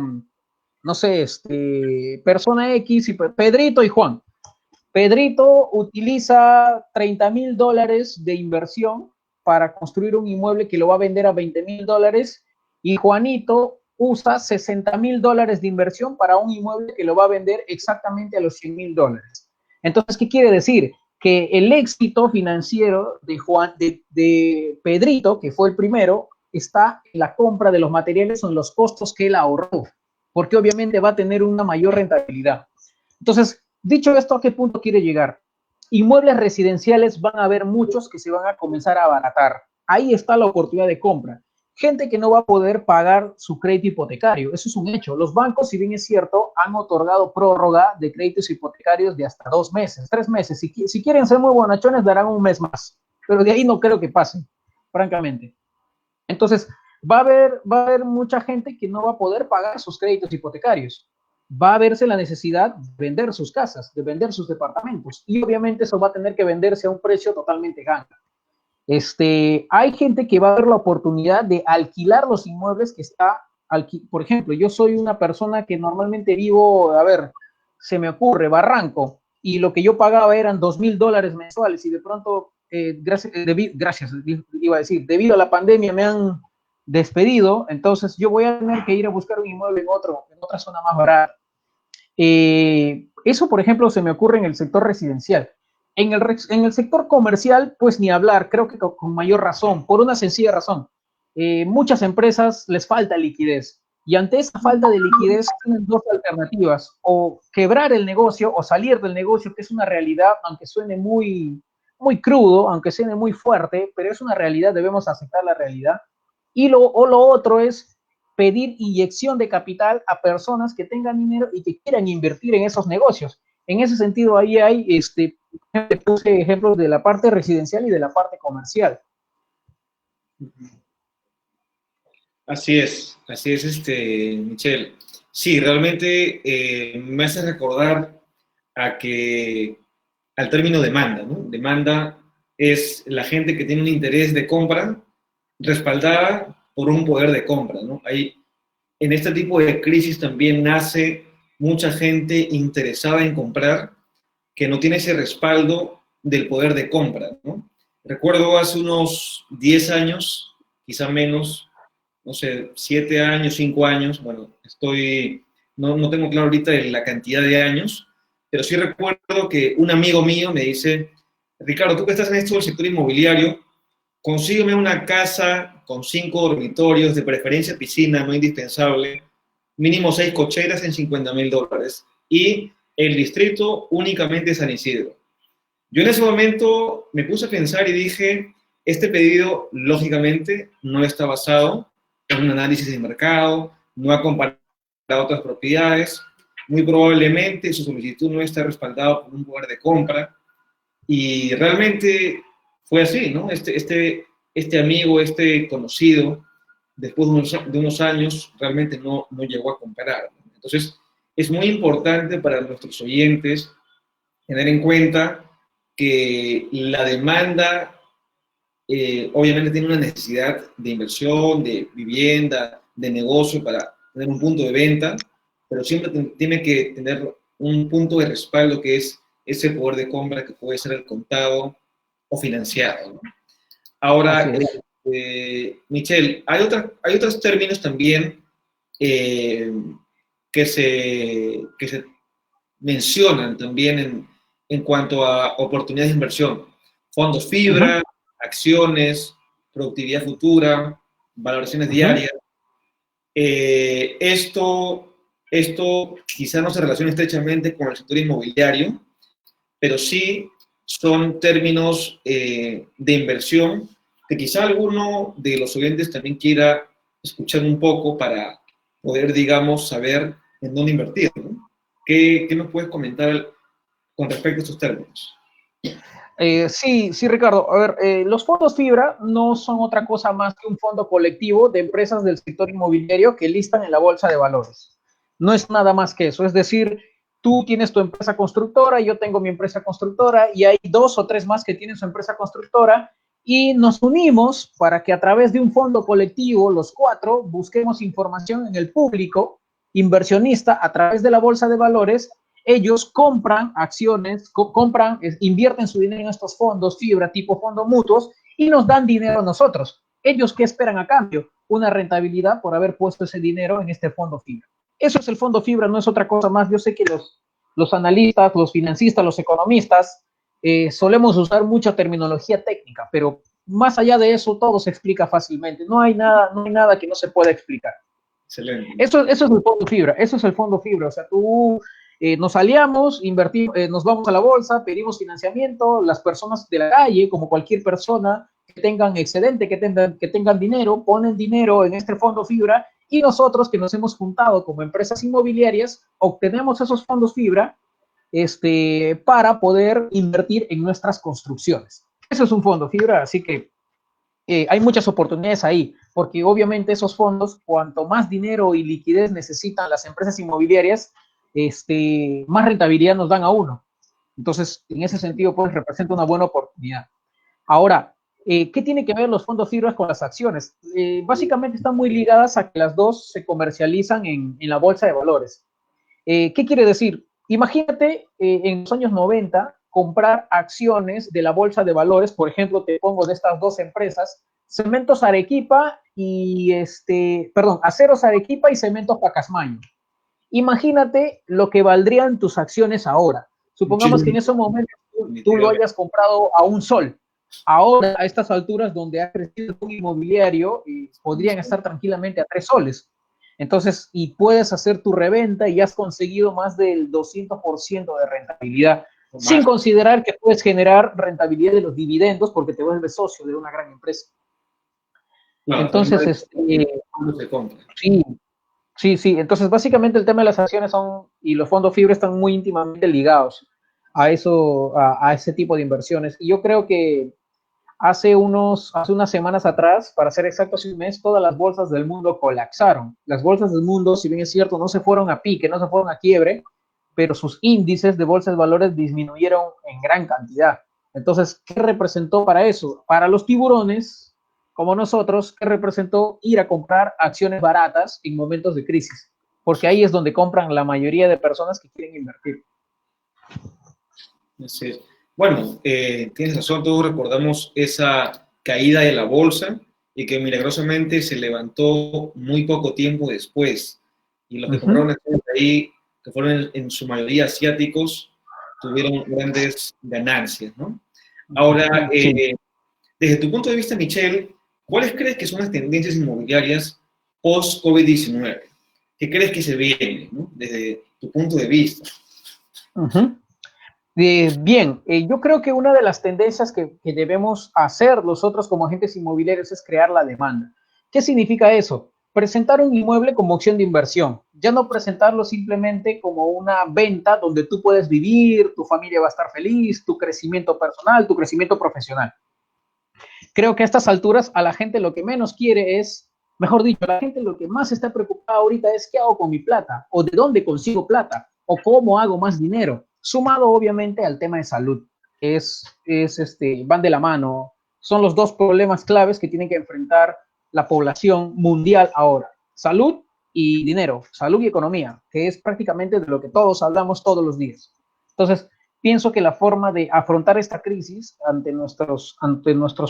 no sé, persona X y Pedrito y Juan. Pedrito utiliza $30,000 de inversión para construir un inmueble que lo va a vender a $20,000 y Juanito usa $60,000 de inversión para un inmueble que lo va a vender exactamente a los $100,000. Entonces, ¿qué quiere decir? Que el éxito financiero de Pedrito, que fue el primero, está en la compra de los materiales o en los costos que él ahorró, porque obviamente va a tener una mayor rentabilidad. Entonces, dicho esto, ¿a qué punto quiere llegar? Inmuebles residenciales van a haber muchos que se van a comenzar a abaratar. Ahí está la oportunidad de compra. Gente que no va a poder pagar su crédito hipotecario, eso es un hecho. Los bancos, si bien es cierto, han otorgado prórroga de créditos hipotecarios de hasta 2 meses, 3 meses. Si quieren ser muy bonachones, darán un mes más, pero de ahí no creo que pasen, francamente. Entonces, va a haber mucha gente que no va a poder pagar sus créditos hipotecarios. Va a verse la necesidad de vender sus casas, de vender sus departamentos. Y obviamente eso va a tener que venderse a un precio totalmente ganga. Hay gente que va a ver la oportunidad de alquilar los inmuebles que está, por ejemplo, yo soy una persona que normalmente vivo, a ver, se me ocurre, Barranco, y lo que yo pagaba eran $2,000 mensuales y de pronto, gracias, iba a decir, debido a la pandemia me han despedido, entonces yo voy a tener que ir a buscar un inmueble en otra zona más barata. Eso, por ejemplo, se me ocurre en el sector residencial. En el sector comercial, pues ni hablar, creo que con mayor razón, por una sencilla razón. Muchas empresas les falta liquidez y ante esa falta de liquidez tienen dos alternativas, o quebrar el negocio o salir del negocio, que es una realidad, aunque suene muy crudo, aunque suene muy fuerte, pero es una realidad, debemos aceptar la realidad. O lo otro es pedir inyección de capital a personas que tengan dinero y que quieran invertir en esos negocios. En ese sentido, ahí hay, puse ejemplos de la parte residencial y de la parte comercial. Así es, Michelle. Sí, realmente me hace recordar al término demanda, ¿no? Demanda es la gente que tiene un interés de compra respaldada por un poder de compra, ¿no? Ahí, en este tipo de crisis también nace mucha gente interesada en comprar que no tiene ese respaldo del poder de compra, ¿no? Recuerdo hace unos 10 años, quizá menos, no sé, 7 años, 5 años, bueno, no tengo claro ahorita la cantidad de años, pero sí recuerdo que un amigo mío me dice, Ricardo, tú que estás en esto del sector inmobiliario, consígueme una casa con 5 dormitorios, de preferencia piscina, no indispensable, mínimo 6 cocheras en $50,000 y el distrito únicamente San Isidro. Yo en ese momento me puse a pensar y dije, este pedido lógicamente no está basado en un análisis de mercado, no ha comparado otras propiedades, muy probablemente su solicitud no está respaldada por un poder de compra y realmente fue así, ¿no? Este amigo, este conocido, después de unos años, realmente no llegó a comprar, ¿no? Entonces, es muy importante para nuestros oyentes tener en cuenta que la demanda obviamente tiene una necesidad de inversión, de vivienda, de negocio para tener un punto de venta, pero siempre tiene que tener un punto de respaldo que es ese poder de compra que puede ser el contado o financiado, ¿no? Así Ahora, es. Michelle, hay otros términos también eh, que se mencionan también en cuanto a oportunidades de inversión. Fondos Ujú, fibra, acciones, productividad futura, valoraciones ujú. diarias. Esto quizás no se relaciona estrechamente con el sector inmobiliario, pero sí son términos de inversión que quizá alguno de los oyentes también quiera escuchar un poco para poder, digamos, saber en dónde invertir, ¿no? ¿Qué nos puedes comentar con respecto a estos términos? Sí, sí, Ricardo. A ver, los fondos fibra no son otra cosa más que un fondo colectivo de empresas del sector inmobiliario que listan en la bolsa de valores. No es nada más que eso. Es decir, tú tienes tu empresa constructora, yo tengo mi empresa constructora y hay dos o tres más que tienen su empresa constructora y nos unimos para que a través de un fondo colectivo, los cuatro, busquemos información en el público inversionista a través de la bolsa de valores. Ellos compran acciones, invierten su dinero en estos fondos, fibra, tipo fondos mutuos, y nos dan dinero a nosotros. ¿Ellos qué esperan a cambio? Una rentabilidad por haber puesto ese dinero en este fondo fibra. Eso es el fondo fibra, no es otra cosa más. Yo sé que los analistas, los financistas, los economistas, solemos usar mucha terminología técnica, pero más allá de eso, todo se explica fácilmente. No hay nada que no se pueda explicar. Excelente. Eso es el fondo fibra, eso es el fondo fibra. O sea, tú nos aliamos, invertimos, nos vamos a la bolsa, pedimos financiamiento, las personas de la calle, como cualquier persona que tengan excedente, que tengan dinero, ponen dinero en este fondo fibra y nosotros que nos hemos juntado como empresas inmobiliarias, obtenemos esos fondos fibra para poder invertir en nuestras construcciones. Eso es un fondo fibra, así que hay muchas oportunidades ahí, porque obviamente esos fondos, cuanto más dinero y liquidez necesitan las empresas inmobiliarias, más rentabilidad nos dan a uno. Entonces, en ese sentido, pues representa una buena oportunidad. Ahora, ¿qué tiene que ver los fondos fibras con las acciones? Básicamente están muy ligadas a que las dos se comercializan en la bolsa de valores. ¿Qué quiere decir? Imagínate en los años 90 comprar acciones de la bolsa de valores, por ejemplo, te pongo de estas dos empresas, Cementos Arequipa y Aceros Arequipa y Cementos Pacasmayo. Imagínate lo que valdrían tus acciones ahora. Supongamos que en Muchísimo, ese momento tú lo definitivamente. hayas comprado a un sol. Ahora, a estas alturas donde ha crecido un inmobiliario, podrían estar tranquilamente a 3 soles. Entonces, y puedes hacer tu reventa y has conseguido más del 200% de rentabilidad, O sin más. considerar que puedes generar rentabilidad de los dividendos porque te vuelves socio de una gran empresa. Claro, Entonces, cuando se compra. sí, sí, sí. Entonces, básicamente el tema de las acciones y los fondos fibra están muy íntimamente ligados a eso, a ese tipo de inversiones. Y yo creo que hace unas semanas atrás, para ser exacto, hace un mes, todas las bolsas del mundo colapsaron. Las bolsas del mundo, si bien es cierto, no se fueron a pique, no se fueron a quiebre, pero sus índices de bolsas de valores disminuyeron en gran cantidad. Entonces, ¿qué representó para eso? Para los tiburones, como nosotros, ¿qué representó ir a comprar acciones baratas en momentos de crisis? Porque ahí es donde compran la mayoría de personas que quieren invertir. Así es. Bueno, tienes razón, todos recordamos esa caída de la bolsa y que milagrosamente se levantó muy poco tiempo después. Y los que Uh -huh. compraron acciones ahí, que fueron en su mayoría asiáticos, tuvieron grandes ganancias, ¿no? Ahora, Sí. desde tu punto de vista, Michelle, ¿cuáles crees que son las tendencias inmobiliarias post-COVID-19? ¿Qué crees que se viene, ¿no? Desde tu punto de vista? Uh -huh. Bien, yo creo que una de las tendencias que debemos hacer nosotros como agentes inmobiliarios es crear la demanda. ¿Qué significa eso? Presentar un inmueble como opción de inversión, ya no presentarlo simplemente como una venta donde tú puedes vivir, tu familia va a estar feliz, tu crecimiento personal, tu crecimiento profesional. Creo que a estas alturas a la gente lo que menos quiere es, mejor dicho, la gente lo que más está preocupada ahorita es qué hago con mi plata, o de dónde consigo plata, o cómo hago más dinero, sumado obviamente al tema de salud. Van de la mano. son los dos problemas claves que tienen que enfrentar la población mundial ahora. Salud y dinero, salud y economía, que es prácticamente de lo que todos hablamos todos los días. Entonces, pienso que la forma de afrontar esta crisis ante nuestros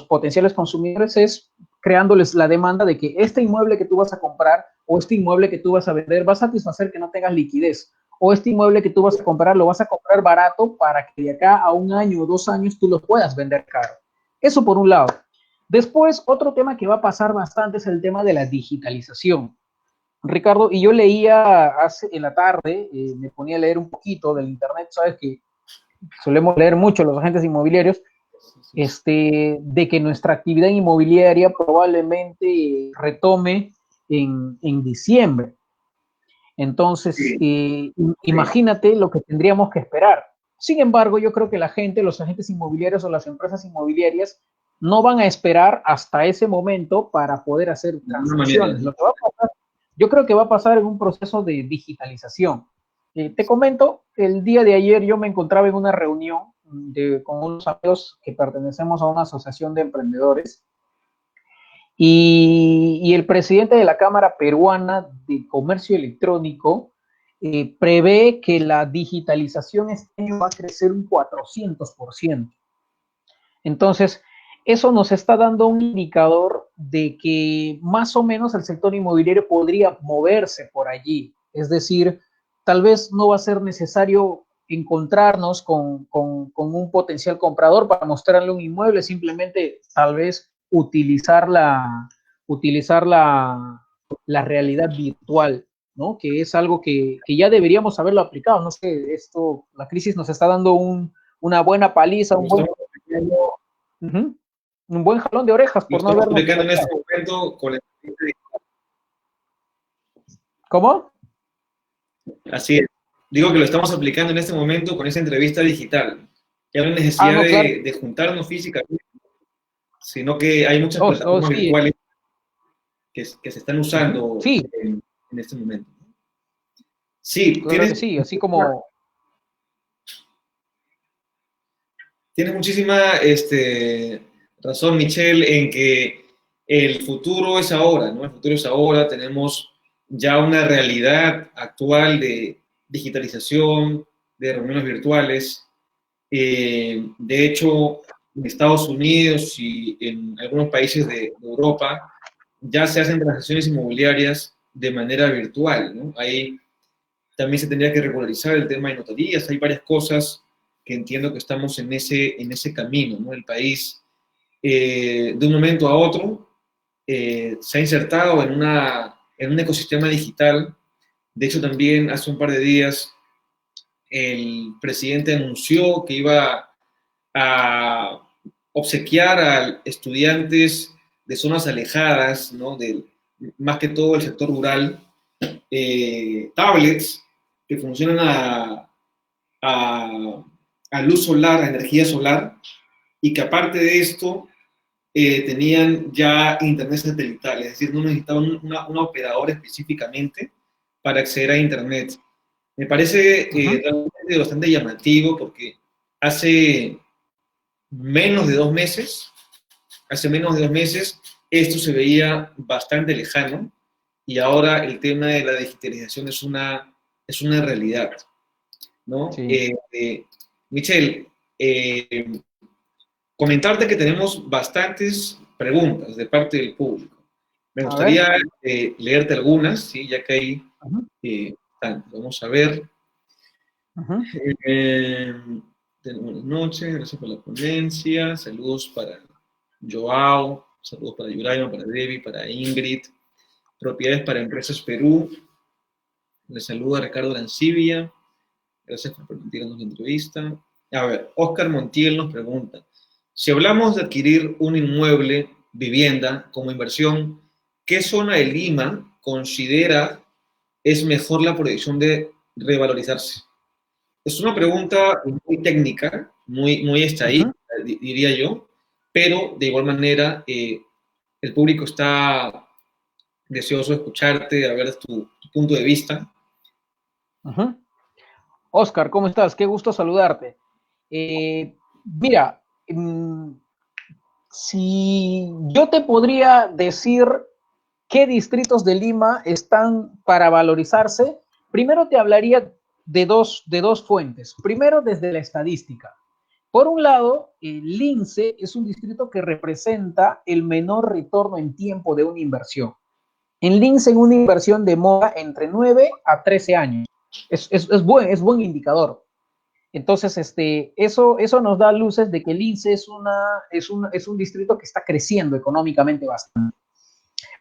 potenciales consumidores es creándoles la demanda de que este inmueble que tú vas a comprar o este inmueble que tú vas a vender va a satisfacer que no tengas liquidez, o este inmueble que tú vas a comprar lo vas a comprar barato para que de acá a 1 año o 2 años tú lo puedas vender caro. Eso por un lado. Después, otro tema que va a pasar bastante es el tema de la digitalización. Ricardo, y yo leía en la tarde, me ponía a leer un poquito del internet, sabes que solemos leer mucho los agentes inmobiliarios, de que nuestra actividad inmobiliaria probablemente retome en diciembre. Entonces, Sí. imagínate lo que tendríamos que esperar. Sin embargo, yo creo que la gente, los agentes inmobiliarios o las empresas inmobiliarias no van a esperar hasta ese momento para poder hacer De alguna manera, transacciones. ¿no? Lo que va a pasar, yo creo que va a pasar en un proceso de digitalización. Te comento, el día de ayer yo me encontraba en una reunión con unos amigos que pertenecemos a una asociación de emprendedores y el presidente de la Cámara Peruana de Comercio Electrónico prevé que la digitalización este año va a crecer un 400%. Entonces, eso nos está dando un indicador de que más o menos el sector inmobiliario podría moverse por allí. Es decir, tal vez no va a ser necesario encontrarnos con un potencial comprador para mostrarle un inmueble, simplemente tal vez utilizar la realidad virtual, ¿no? Que es algo que ya deberíamos haberlo aplicado. No sé, la crisis nos está dando una buena paliza, Lo estamos aplicando, uh-huh, un buen jalón de orejas lo por no estamos habernos aplicando en aplicado. este momento con la... ¿Cómo? Así es. Digo que lo estamos aplicando en este momento con esa entrevista digital. Ya no hay necesidad No, claro. de juntarnos físicamente, sino que hay muchas plataformas Sí, virtuales que se están uh-huh, usando sí, en este momento. Sí, claro que sí, así como... tienes muchísima razón, Michelle, en que el futuro es ahora, ¿no? El futuro es ahora, tenemos ya una realidad actual de digitalización, de reuniones virtuales. De hecho, en Estados Unidos y en algunos países de Europa ya se hacen transacciones inmobiliarias de manera virtual, ¿no? Ahí también se tendría que regularizar el tema de notarías, hay varias cosas que entiendo que estamos en ese camino, ¿no? El país, de un momento a otro, se ha insertado en un ecosistema digital. De hecho, también hace un par de días el presidente anunció que iba a obsequiar a estudiantes de zonas alejadas, ¿no? Más que todo el sector rural, tablets que funcionan a, a luz solar, a energía solar, y que aparte de esto tenían ya internet satelital, es decir, no necesitaban una operadora específicamente para acceder a internet. Me parece uh-huh. realmente bastante llamativo porque hace menos de 2 meses, hace menos de 2 meses, esto se veía bastante lejano y ahora el tema de la digitalización es una realidad, ¿no? Sí. Michelle, comentarte que tenemos bastantes preguntas de parte del público. Me A ver. gustaría leerte algunas, ¿sí? Ya que hay Uh-huh. vamos a ver. Uh-huh. Eh, Buenas noches, gracias por la ponencia. Saludos para Joao, saludos para Yuraima, para Debbie, para Ingrid. Propiedades para Empresas Perú. Les saluda Ricardo Lancibia. Gracias por permitirnos la entrevista. A ver, Oscar Montiel nos pregunta, si hablamos de adquirir un inmueble, vivienda, como inversión, ¿qué zona de Lima considera es mejor la proyección de revalorizarse? Es una pregunta muy técnica, muy Uh-huh. estadística, diría yo, pero de igual manera el público está deseoso de escucharte, de ver tu punto de vista. Uh-huh. Oscar, ¿cómo estás? Qué gusto saludarte. Mira, Si yo te podría decir qué distritos de Lima están para valorizarse, primero te hablaría de dos fuentes. Primero, desde la estadística. Por un lado, el Lince es un distrito que representa el menor retorno en tiempo de una inversión. En Lince, en una inversión demora entre 9 a 13 años. Es buen indicador. Entonces, eso nos da luces de que el Lince es un distrito que está creciendo económicamente bastante.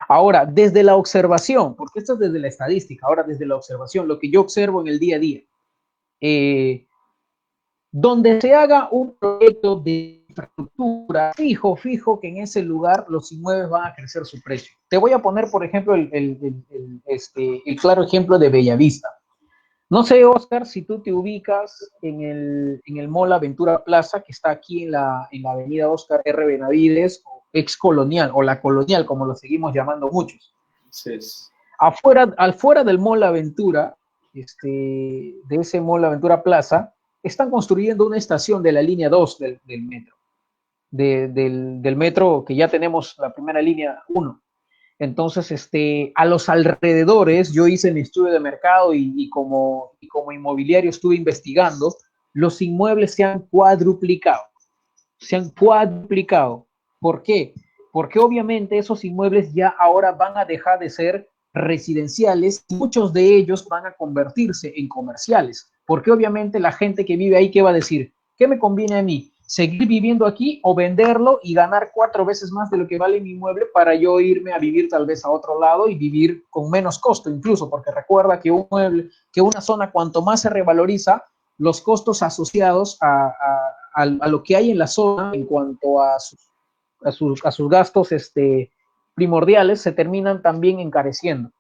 Ahora, desde la observación, porque esto es desde la estadística, ahora desde la observación, lo que yo observo en el día a día, donde se haga un proyecto de infraestructura fijo que en ese lugar los inmuebles van a crecer su precio. Te voy a poner, por ejemplo, el claro ejemplo de Bellavista. No sé, Oscar, si tú te ubicas en el Mall Aventura Plaza, que está aquí en la avenida Oscar R. Benavides, ex Colonial, o la Colonial, como lo seguimos llamando muchos. Sí. Afuera del Mall Aventura, de ese Mall Aventura Plaza, están construyendo una estación de la línea 2 del metro, del metro que ya tenemos la primera línea 1. Entonces, a los alrededores, yo hice mi estudio de mercado y como inmobiliario estuve investigando, los inmuebles se han cuadruplicado. Se han cuadruplicado. ¿Por qué? Porque obviamente esos inmuebles ya ahora van a dejar de ser residenciales y muchos de ellos van a convertirse en comerciales. Porque obviamente la gente que vive ahí, ¿qué va a decir? ¿Qué me conviene a mí? ¿Seguir viviendo aquí o venderlo y ganar 4 veces más de lo que vale mi inmueble para yo irme a vivir tal vez a otro lado y vivir con menos costo incluso? Porque recuerda que un mueble, que una zona cuanto más se revaloriza, los costos asociados a lo que hay en la zona en cuanto a sus gastos primordiales se terminan también encareciendo.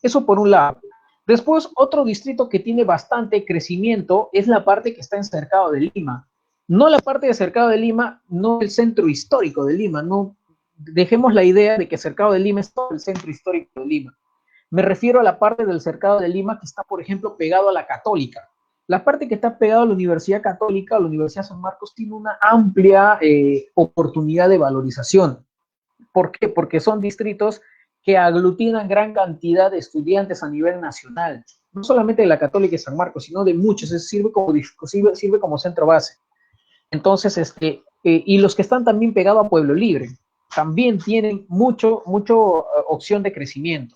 Eso por un lado. Después, otro distrito que tiene bastante crecimiento es la parte que está en Cercado de Lima. No la parte de Cercado de Lima, no el centro histórico de Lima. No dejemos la idea de que Cercado de Lima es todo el centro histórico de Lima. Me refiero a la parte del Cercado de Lima que está, por ejemplo, pegado a la Católica. La parte que está pegada a la Universidad Católica, a la Universidad San Marcos, tiene una amplia oportunidad de valorización. ¿Por qué? Porque son distritos que aglutinan gran cantidad de estudiantes a nivel nacional, no solamente de la Católica y San Marcos, sino de muchos, sirve como centro base. Entonces, y los que están también pegados a Pueblo Libre, también tienen mucho opción de crecimiento.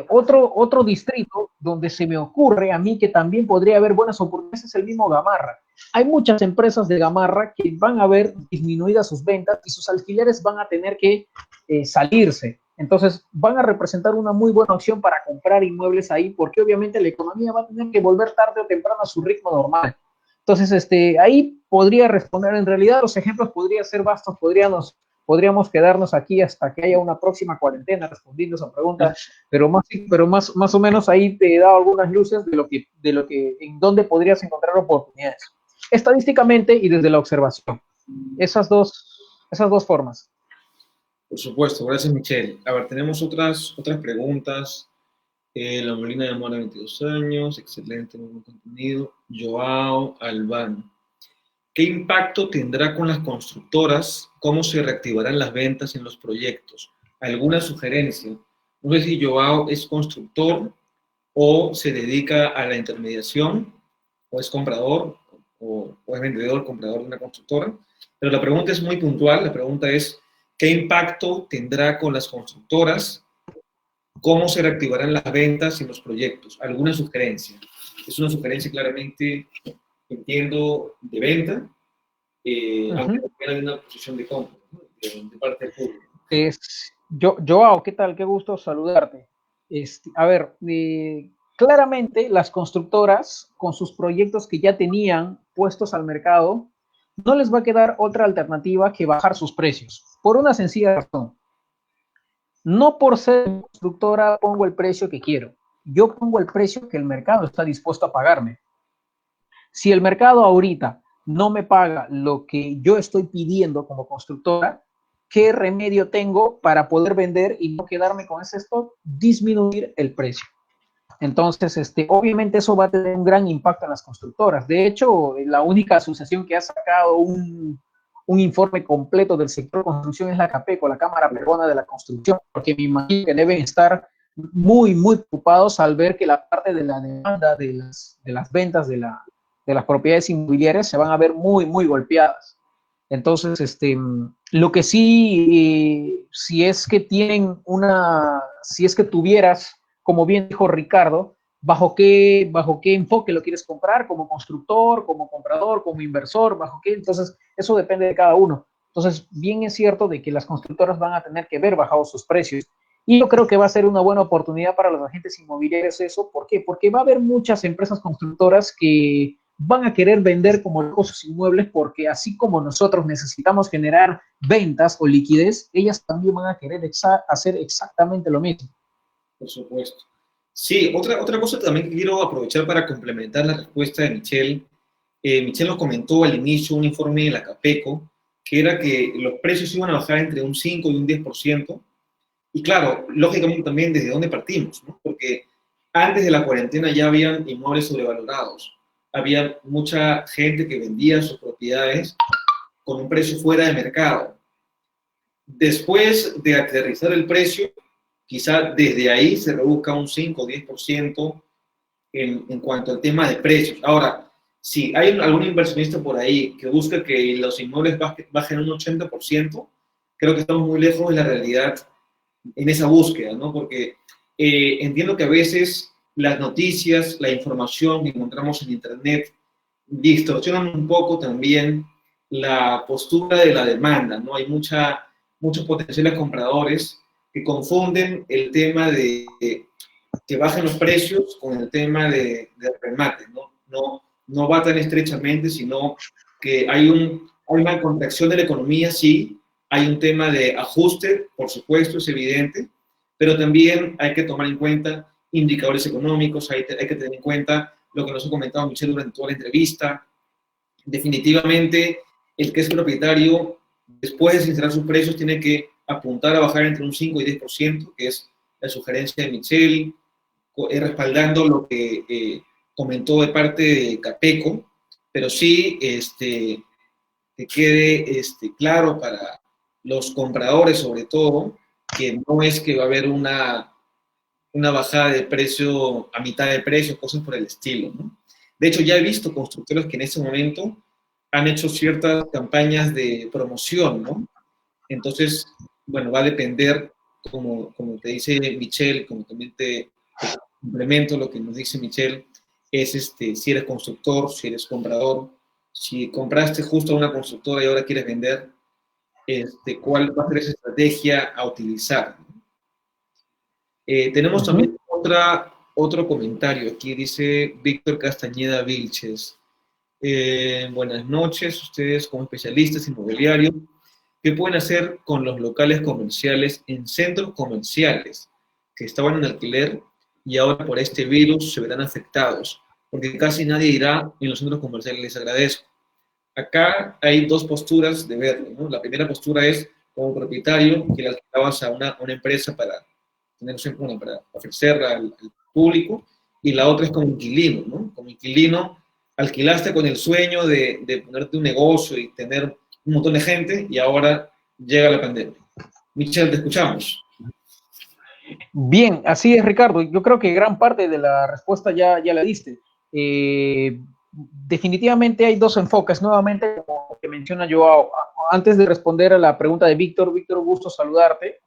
Otro distrito donde se me ocurre a mí que también podría haber buenas oportunidades es el mismo Gamarra. Hay muchas empresas de Gamarra que van a ver disminuidas sus ventas y sus alquileres van a tener que salirse. Entonces van a representar una muy buena opción para comprar inmuebles ahí porque obviamente la economía va a tener que volver tarde o temprano a su ritmo normal. Entonces, ahí podría responder, en realidad los ejemplos podrían ser vastos, podríamos quedarnos aquí hasta que haya una próxima cuarentena respondiendo esa pregunta, pero más o menos ahí te he dado algunas luces en dónde podrías encontrar oportunidades. Estadísticamente y desde la observación. Esas dos formas. Por supuesto, gracias Michelle. A ver, tenemos otras preguntas. La Molina de Mora, 22 años, excelente, muy buen contenido. Joao Albano. ¿Qué impacto tendrá con las constructoras? ¿Cómo se reactivarán las ventas en los proyectos? ¿Alguna sugerencia? No sé si Joao es constructor o se dedica a la intermediación, o es comprador, o es vendedor, comprador de una constructora. Pero la pregunta es muy puntual. La pregunta es, ¿qué impacto tendrá con las constructoras? ¿Cómo se reactivarán las ventas en los proyectos? ¿Alguna sugerencia? Es una sugerencia claramente, entiendo, de venta, aunque también hay una posición de compra, ¿no? de parte del público. Joao, ¿qué tal? Qué gusto saludarte. A ver, claramente las constructoras, con sus proyectos que ya tenían puestos al mercado, no les va a quedar otra alternativa que bajar sus precios, por una sencilla razón. No por ser constructora pongo el precio que quiero, yo pongo el precio que el mercado está dispuesto a pagarme. Si el mercado ahorita no me paga lo que yo estoy pidiendo como constructora, ¿qué remedio tengo para poder vender y no quedarme con ese stock? Disminuir el precio. Entonces, obviamente eso va a tener un gran impacto en las constructoras. De hecho, la única asociación que ha sacado un informe completo del sector de construcción es la CAPECO, la Cámara Peruana de la Construcción, porque me imagino que deben estar muy, muy preocupados al ver que la parte de la demanda de las ventas de las propiedades inmobiliarias se van a ver muy, muy golpeadas. Entonces, lo que sí, si es que tienen si es que tuvieras, como bien dijo Ricardo, bajo qué enfoque lo quieres comprar, como constructor, como comprador, como inversor, bajo qué, entonces eso depende de cada uno. Entonces, bien es cierto de que las constructoras van a tener que ver bajados sus precios. Y yo creo que va a ser una buena oportunidad para los agentes inmobiliarios eso. ¿Por qué? Porque va a haber muchas empresas constructoras que van a querer vender como locos sus inmuebles porque así como nosotros necesitamos generar ventas o liquidez, ellas también van a querer hacer exactamente lo mismo. Por supuesto. Sí, otra cosa también que quiero aprovechar para complementar la respuesta de Michelle. Michelle nos comentó al inicio un informe de la CAPECO, que era que los precios iban a bajar entre un 5 y un 10%. Y claro, lógicamente también desde dónde partimos, ¿no? Porque antes de la cuarentena ya habían inmuebles sobrevalorados. Había mucha gente que vendía sus propiedades con un precio fuera de mercado. Después de aterrizar el precio, quizá desde ahí se reduzca un 5 o 10% en cuanto al tema de precios. Ahora, si hay algún inversionista por ahí que busca que los inmuebles bajen un 80%, creo que estamos muy lejos de la realidad en esa búsqueda, ¿no? Porque entiendo que a veces las noticias, la información que encontramos en Internet distorsionan un poco también la postura de la demanda, ¿no? Hay muchos potenciales compradores que confunden el tema de que bajen los precios con el tema de remate, ¿no? No va tan estrechamente, sino que hay una contracción de la economía, sí, hay un tema de ajuste, por supuesto, es evidente, pero también hay que tomar en cuenta indicadores económicos, hay que tener en cuenta lo que nos ha comentado Michelle durante toda la entrevista. Definitivamente, el que es propietario, después de sincerar sus precios, tiene que apuntar a bajar entre un 5 y 10%, que es la sugerencia de Michelle, respaldando lo que comentó de parte de Capeco, pero sí que quede claro para los compradores, sobre todo, que no es que va a haber una bajada de precio a mitad de precio, cosas por el estilo, ¿no? De hecho, ya he visto constructores que en ese momento han hecho ciertas campañas de promoción, ¿no? Entonces, bueno, va a depender, como te dice Michelle, como también te complemento lo que nos dice Michelle, es si eres constructor, si eres comprador, si compraste justo a una constructora y ahora quieres vender, cuál va a ser esa estrategia a utilizar. Tenemos también otro comentario. Aquí dice Víctor Castañeda Vilches. Buenas noches, ustedes como especialistas inmobiliarios, ¿qué pueden hacer con los locales comerciales en centros comerciales que estaban en alquiler y ahora por este virus se verán afectados? Porque casi nadie irá en los centros comerciales, les agradezco. Acá hay dos posturas de verlo, ¿no? La primera postura es como propietario que le alquilabas a una empresa para tener siempre para ofrecerla al público, y la otra es como inquilino, ¿no? Como inquilino alquilaste con el sueño de ponerte un negocio y tener un montón de gente y ahora llega la pandemia. Michelle, te escuchamos. Bien, así es, Ricardo. Yo creo que gran parte de la respuesta ya la diste. Definitivamente hay dos enfoques. Nuevamente, como que menciona Joao, antes de responder a la pregunta de Víctor, gusto saludarte.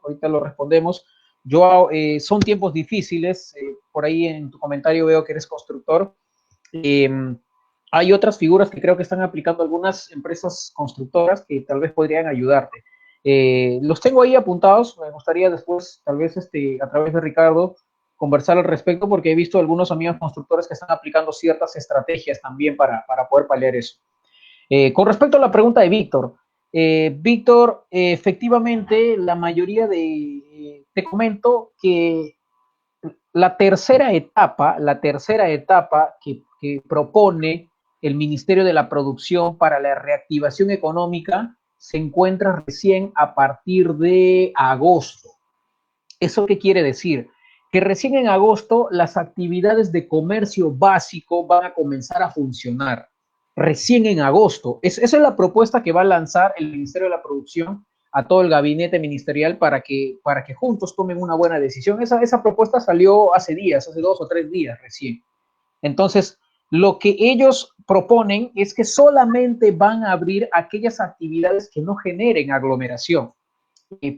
Ahorita lo respondemos. Joao, son tiempos difíciles. Por ahí en tu comentario veo que eres constructor. Hay otras figuras que creo que están aplicando algunas empresas constructoras que tal vez podrían ayudarte. Los tengo ahí apuntados, me gustaría después, tal vez a través de Ricardo, conversar al respecto porque he visto algunos amigos constructores que están aplicando ciertas estrategias también para poder paliar eso. Con respecto a la pregunta de Víctor, efectivamente la mayoría te comento que la tercera etapa que propone el Ministerio de la Producción para la reactivación económica se encuentra recién a partir de agosto. ¿Eso qué quiere decir? Que recién en agosto las actividades de comercio básico van a comenzar a funcionar. recién en agosto. Esa es la propuesta que va a lanzar el Ministerio de la Producción a todo el gabinete ministerial para que juntos tomen una buena decisión. Esa propuesta salió hace días, hace 2 o 3 días recién. Entonces, lo que ellos proponen es que solamente van a abrir aquellas actividades que no generen aglomeración.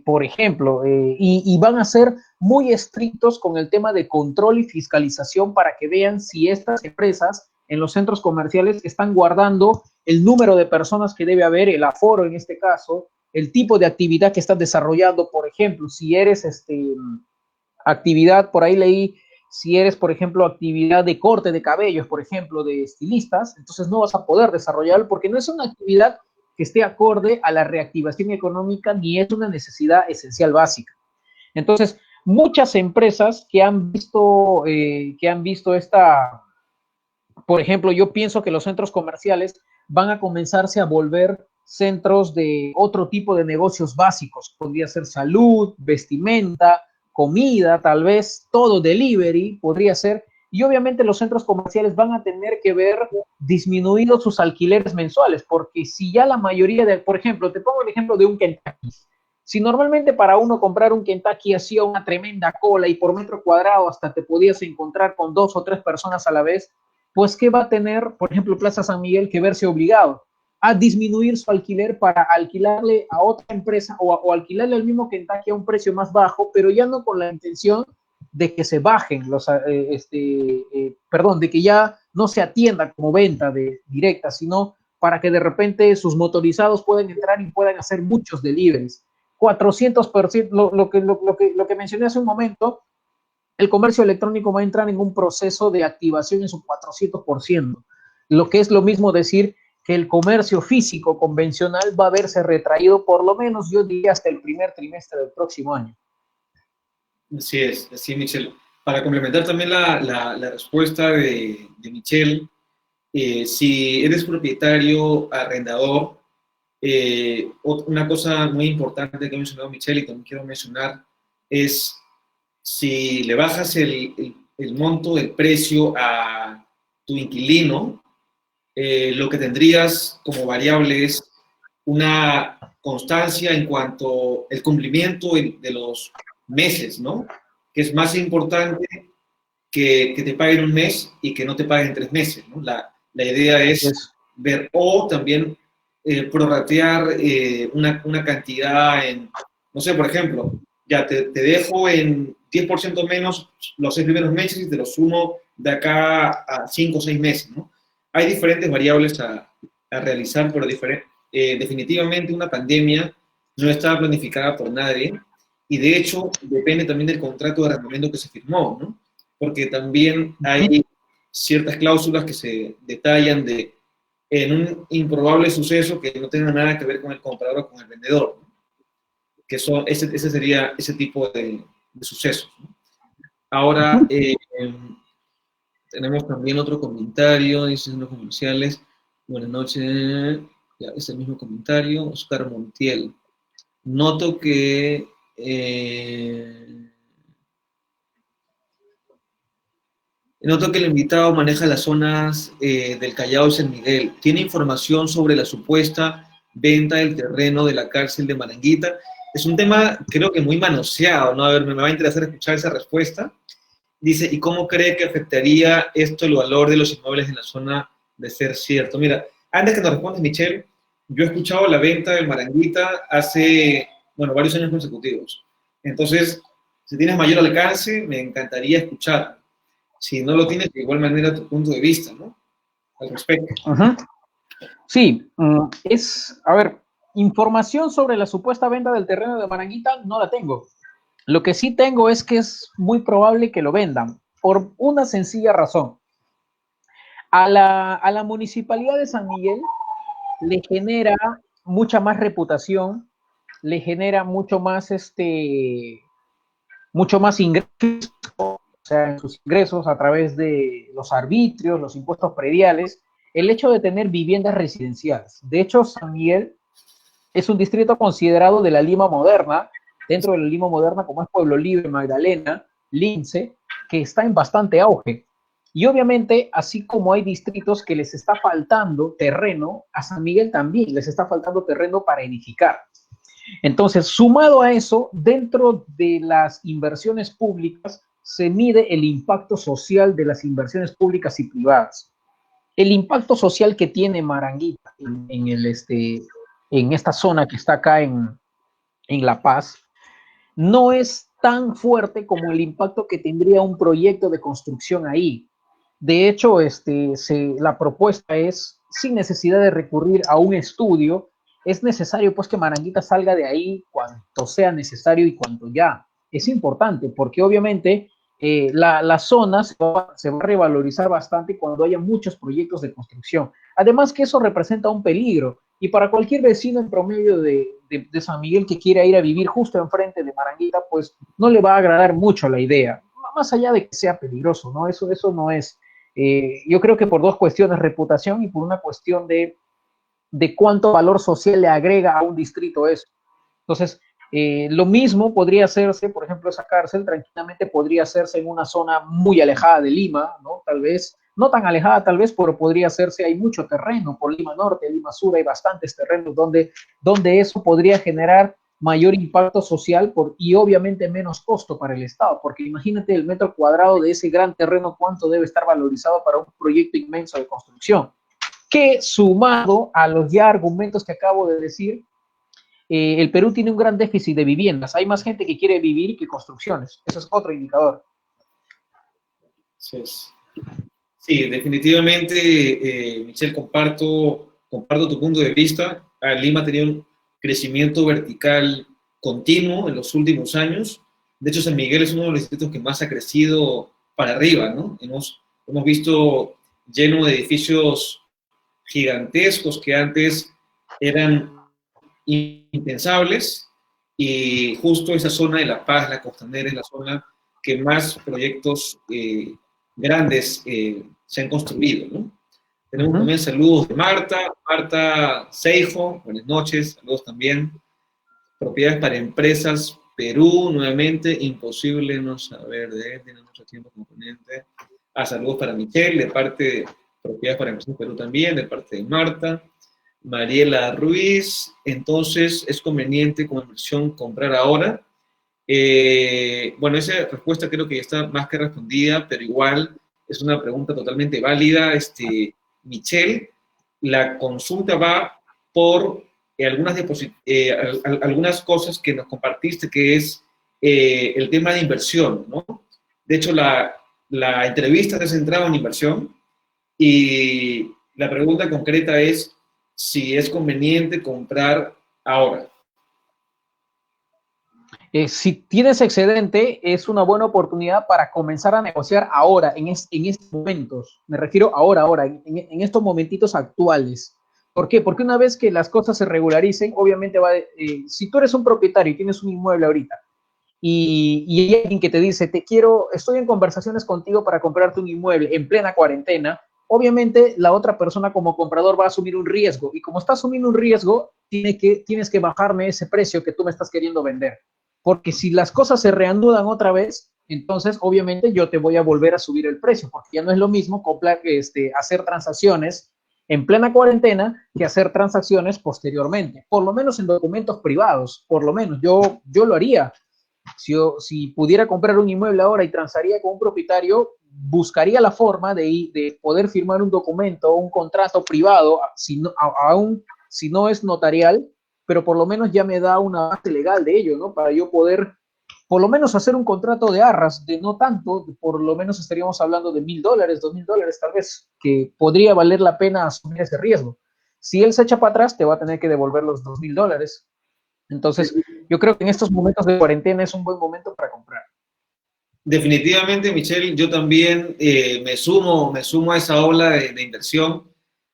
Por ejemplo, y van a ser muy estrictos con el tema de control y fiscalización para que vean si estas empresas en los centros comerciales están guardando el número de personas que debe haber, el aforo en este caso, el tipo de actividad que estás desarrollando. Por ejemplo, si eres actividad, por ahí leí, si eres, por ejemplo, actividad de corte de cabellos, por ejemplo, de estilistas, entonces no vas a poder desarrollarlo porque no es una actividad que esté acorde a la reactivación económica ni es una necesidad esencial básica. Entonces, muchas empresas que han visto esta, por ejemplo, yo pienso que los centros comerciales van a comenzarse a volver centros de otro tipo de negocios básicos. Podría ser salud, vestimenta, comida, tal vez todo delivery, podría ser. Y obviamente los centros comerciales van a tener que ver disminuidos sus alquileres mensuales, porque si ya la mayoría de, por ejemplo, te pongo el ejemplo de un Kentucky. Si normalmente para uno comprar un Kentucky hacía una tremenda cola y por metro cuadrado hasta te podías encontrar con 2 o 3 personas a la vez, pues ¿qué va a tener, por ejemplo, Plaza San Miguel que verse obligado a disminuir su alquiler para alquilarle a otra empresa o alquilarle al mismo Kentucky a un precio más bajo, pero ya no con la intención de que se bajen perdón, de que ya no se atienda como venta directa, sino para que de repente sus motorizados puedan entrar y puedan hacer muchos deliveries. 400%, lo que mencioné hace un momento, el comercio electrónico va a entrar en un proceso de activación en su 400%, lo que es lo mismo decir que el comercio físico convencional va a verse retraído por lo menos, yo diría, hasta el primer trimestre del próximo año. Así, Michelle. Para complementar también la respuesta de Michelle, si eres propietario, arrendador, una cosa muy importante que ha mencionado Michelle y también quiero mencionar es si le bajas el monto del precio a tu inquilino, lo que tendrías como variable es una constancia en cuanto al cumplimiento de los meses, ¿no? Que es más importante que te paguen un mes y que no te paguen 3 meses, ¿no? La idea es ver o también prorratear una cantidad en, no sé, por ejemplo, ya te dejo en 10% menos los 6 primeros meses y te los sumo de acá a 5 o 6 meses, ¿no? Hay diferentes variables a realizar, pero definitivamente una pandemia no estaba planificada por nadie y de hecho depende también del contrato de arrendamiento que se firmó, ¿no? Porque también hay ciertas cláusulas que se detallan en un improbable suceso que no tenga nada que ver con el comprador o con el vendedor, ¿no? Que ese sería ese tipo de sucesos, ¿no? Ahora, tenemos también otro comentario, dicen los comerciales. Buenas noches, ya, es el mismo comentario. Oscar Montiel. Noto que el invitado maneja las zonas del Callao y San Miguel. ¿Tiene información sobre la supuesta venta del terreno de la cárcel de Maranguita? Es un tema, creo que muy manoseado, ¿no? A ver, me va a interesar escuchar esa respuesta. Dice, ¿y cómo cree que afectaría esto el valor de los inmuebles en la zona de ser cierto? Mira, antes que nos respondas, Michelle, yo he escuchado la venta del Maranguita hace, bueno, varios años consecutivos. Entonces, si tienes mayor alcance, me encantaría escuchar. Si no lo tienes, de igual manera tu punto de vista, ¿no? Al respecto. Sí, a ver, información sobre la supuesta venta del terreno de Maranguita no la tengo. Lo que sí tengo es que es muy probable que lo vendan, por una sencilla razón. A la Municipalidad de San Miguel le genera mucha más reputación, le genera mucho más ingresos, o sea, en sus ingresos a través de los arbitrios, los impuestos prediales, el hecho de tener viviendas residenciales. De hecho, San Miguel es un distrito considerado de la Lima moderna, dentro de la Lima moderna como es Pueblo Libre, Magdalena, Lince, que está en bastante auge. Y obviamente, así como hay distritos que les está faltando terreno, a San Miguel también les está faltando terreno para edificar. Entonces, sumado a eso, dentro de las inversiones públicas se mide el impacto social de las inversiones públicas y privadas. El impacto social que tiene Maranguita en esta zona que está acá en La Paz no es tan fuerte como el impacto que tendría un proyecto de construcción ahí. De hecho, la propuesta es, sin necesidad de recurrir a un estudio, es necesario pues que Maranguita salga de ahí cuanto sea necesario y cuanto ya. Es importante porque obviamente la zona se va a revalorizar bastante cuando haya muchos proyectos de construcción. Además que eso representa un peligro y para cualquier vecino en promedio de San Miguel que quiera ir a vivir justo enfrente de Maranguita, pues no le va a agradar mucho la idea, más allá de que sea peligroso, ¿no? Eso no es. Yo creo que por dos cuestiones, reputación y por una cuestión de cuánto valor social le agrega a un distrito eso. Entonces, lo mismo podría hacerse, por ejemplo, esa cárcel tranquilamente podría hacerse en una zona muy alejada de Lima, ¿no? Tal vez, no tan alejada tal vez, pero podría hacerse, hay mucho terreno por Lima Norte, Lima Sur, hay bastantes terrenos donde eso podría generar mayor impacto social y obviamente menos costo para el Estado, porque imagínate el metro cuadrado de ese gran terreno, cuánto debe estar valorizado para un proyecto inmenso de construcción, que sumado a los ya argumentos que acabo de decir, el Perú tiene un gran déficit de viviendas. Hay más gente que quiere vivir que construcciones. Eso es otro indicador. Sí, definitivamente, Michelle, comparto tu punto de vista. Lima ha tenido un crecimiento vertical continuo en los últimos años. De hecho, San Miguel es uno de los distritos que más ha crecido para arriba, ¿no? Hemos visto lleno de edificios gigantescos que antes eran impensables, y justo esa zona de La Paz, la Costanera, es la zona que más proyectos grandes se han construido, ¿no? Tenemos también saludos de Marta Seijo, buenas noches, saludos también. Propiedades para empresas, Perú, nuevamente, imposible no saber de él, tiene mucho tiempo componente. Saludos para Michelle, de parte de Propiedades para Empresas Perú también, de parte de Marta. Mariela Ruiz, entonces, ¿es conveniente como inversión comprar ahora? Bueno, esa respuesta creo que ya está más que respondida, pero igual es una pregunta totalmente válida. Michelle, la consulta va por algunas cosas que nos compartiste, que es el tema de inversión, ¿no? De hecho, la entrevista está centrada en inversión y la pregunta concreta es si es conveniente comprar ahora. Si tienes excedente, es una buena oportunidad para comenzar a negociar ahora, en estos momentos. Me refiero ahora, en estos momentitos actuales. ¿Por qué? Porque una vez que las cosas se regularicen, obviamente si tú eres un propietario y tienes un inmueble ahorita, y hay alguien que te dice, estoy en conversaciones contigo para comprarte un inmueble en plena cuarentena, obviamente la otra persona como comprador va a asumir un riesgo, y como está asumiendo un riesgo, tienes que bajarme ese precio que tú me estás queriendo vender. Porque si las cosas se reanudan otra vez, entonces obviamente yo te voy a volver a subir el precio, porque ya no es lo mismo hacer transacciones en plena cuarentena que hacer transacciones posteriormente, por lo menos en documentos privados, por lo menos yo lo haría. Si pudiera comprar un inmueble ahora y transaría con un propietario, buscaría la forma de poder firmar un documento, un contrato privado, aún si no es notarial, pero por lo menos ya me da una base legal de ello, ¿no? Para yo poder, por lo menos, hacer un contrato de arras, de no tanto, por lo menos estaríamos hablando de $1,000, $2,000 tal vez, que podría valer la pena asumir ese riesgo. Si él se echa para atrás, te va a tener que devolver los $2,000. Entonces, yo creo que en estos momentos de cuarentena es un buen momento para comprar. Definitivamente, Michelle, yo también me sumo a esa ola de inversión.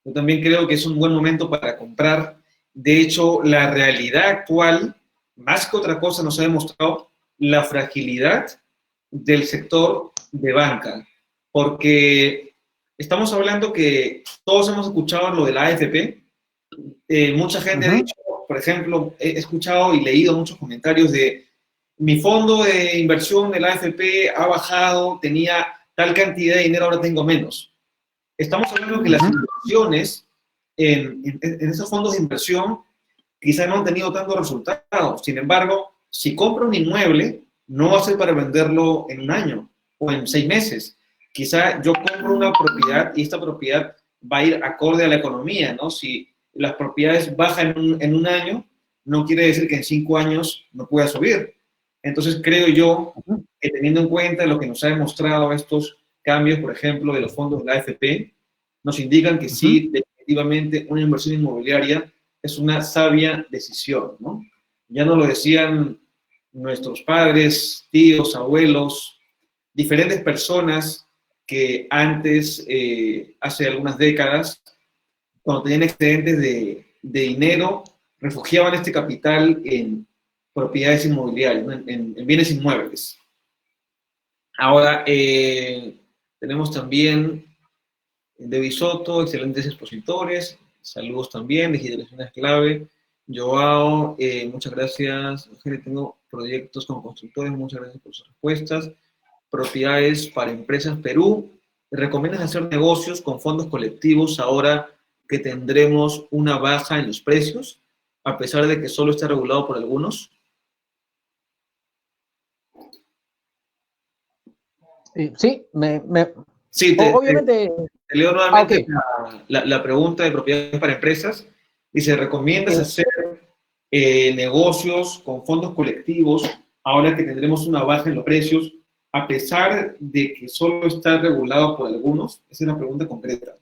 Yo también creo que es un buen momento para comprar. De hecho, la realidad actual, más que otra cosa, nos ha demostrado la fragilidad del sector de banca. Porque estamos hablando que todos hemos escuchado lo de la AFP. Mucha gente ha dicho, por ejemplo, he escuchado y leído muchos comentarios de mi fondo de inversión de la AFP ha bajado, tenía tal cantidad de dinero, ahora tengo menos. Estamos hablando que las inversiones en esos fondos de inversión quizás no han tenido tantos resultados. Sin embargo, si compro un inmueble, no va a ser para venderlo en un año o en 6 meses. Quizá yo compro una propiedad y esta propiedad va a ir acorde a la economía, ¿no? Si las propiedades bajan en un año, no quiere decir que en 5 años no pueda subir. Entonces, creo yo que teniendo en cuenta lo que nos ha demostrado estos cambios, por ejemplo, de los fondos de la AFP, nos indican que sí, definitivamente una inversión inmobiliaria es una sabia decisión, ¿no? Ya nos lo decían nuestros padres, tíos, abuelos, diferentes personas que antes, hace algunas décadas, cuando tenían excedentes de dinero, refugiaban este capital en propiedades inmobiliarias, ¿no? En bienes inmuebles. Ahora, tenemos también Debbie Soto, excelentes expositores, saludos también, digitalización es clave. Joao, muchas gracias. Tengo proyectos con constructores, muchas gracias por sus respuestas. Propiedades para empresas Perú. ¿Recomiendas hacer negocios con fondos colectivos ahora que tendremos una baja en los precios, a pesar de que solo está regulado por algunos? Sí, Sí, obviamente. Te leo nuevamente la pregunta de propiedades para empresas. Dice, ¿recomiendas hacer negocios con fondos colectivos ahora que tendremos una baja en los precios, a pesar de que solo está regulado por algunos? Esa es una pregunta concreta.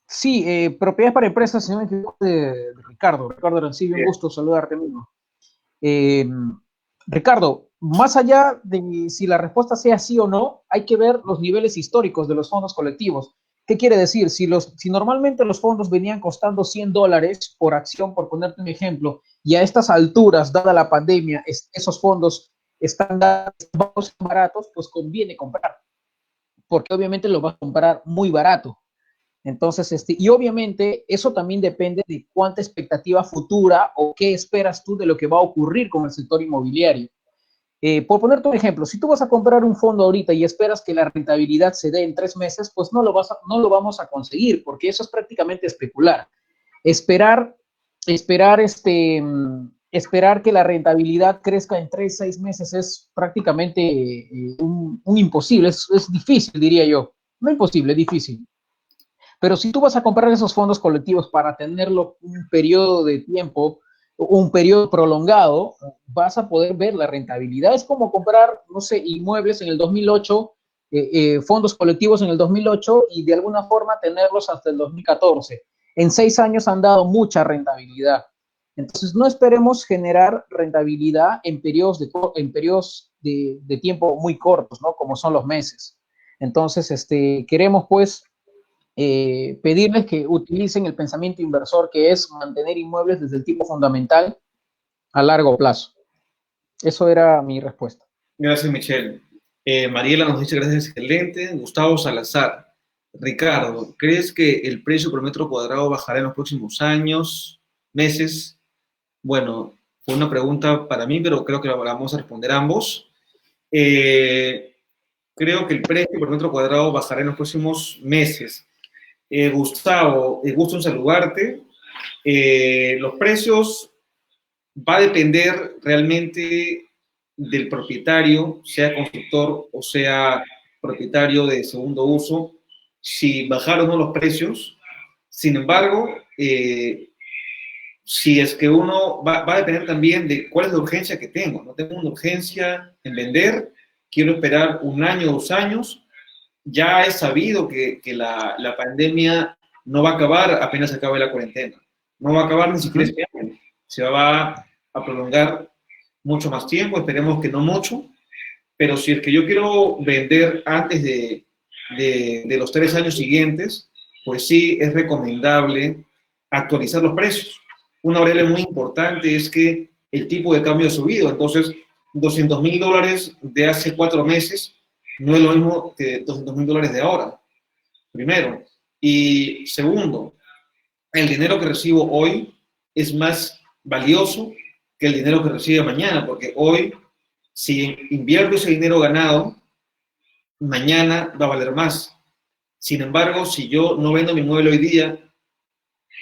Sí, propiedades para empresas, si no me equivoco, de Ricardo. Ricardo Arancibia, un gusto saludarte, amigo. Ricardo, más allá de si la respuesta sea sí o no, hay que ver los niveles históricos de los fondos colectivos. ¿Qué quiere decir? Si normalmente los fondos venían costando $100 por acción, por ponerte un ejemplo, y a estas alturas, dada la pandemia, esos fondos están baratos, pues conviene comprar, porque obviamente lo vas a comprar muy barato. Entonces, y obviamente eso también depende de cuánta expectativa futura o qué esperas tú de lo que va a ocurrir con el sector inmobiliario. Por ponerte un ejemplo, si tú vas a comprar un fondo ahorita y esperas que la rentabilidad se dé en 3 meses, pues no lo vamos a conseguir, porque eso es prácticamente especular. Esperar que la rentabilidad crezca en 3, 6 meses es prácticamente un imposible, es difícil, diría yo. No imposible, difícil. Pero si tú vas a comprar esos fondos colectivos para tenerlo un periodo de tiempo, un periodo prolongado, vas a poder ver la rentabilidad. Es como comprar, no sé, inmuebles en el 2008, fondos colectivos en el 2008 y de alguna forma tenerlos hasta el 2014. En 6 años han dado mucha rentabilidad. Entonces, no esperemos generar rentabilidad en periodos de tiempo muy cortos, ¿no? Como son los meses. Entonces, queremos, pues, pedirles que utilicen el pensamiento inversor, que es mantener inmuebles desde el tipo fundamental a largo plazo. Eso era mi respuesta. Gracias, Michelle. Mariela nos dice gracias, excelente. Gustavo Salazar. Ricardo, ¿crees que el precio por metro cuadrado bajará en los próximos años, meses? Bueno, fue una pregunta para mí, pero creo que la vamos a responder ambos. Creo que el precio por metro cuadrado bajará en los próximos meses. Gustavo, gusto en saludarte. Los precios va a depender realmente del propietario, sea constructor o sea propietario de segundo uso, si bajaron o no los precios. Sin embargo, si es que uno va a depender también de cuál es la urgencia que tengo. No tengo una urgencia en vender, quiero esperar 1 año, 2 años. Ya es sabido que la pandemia no va a acabar apenas acabe la cuarentena. No va a acabar ni siquiera este año. Se va a prolongar mucho más tiempo, esperemos que no mucho, pero si es que yo quiero vender antes de los 3 años siguientes, pues sí es recomendable actualizar los precios. Una variable muy importante es que el tipo de cambio ha subido, entonces $200,000 de hace 4 meses no es lo mismo que $200,000 de ahora, primero. Y segundo, el dinero que recibo hoy es más valioso que el dinero que recibe mañana, porque hoy, si invierto ese dinero ganado, mañana va a valer más. Sin embargo, si yo no vendo mi inmueble hoy día,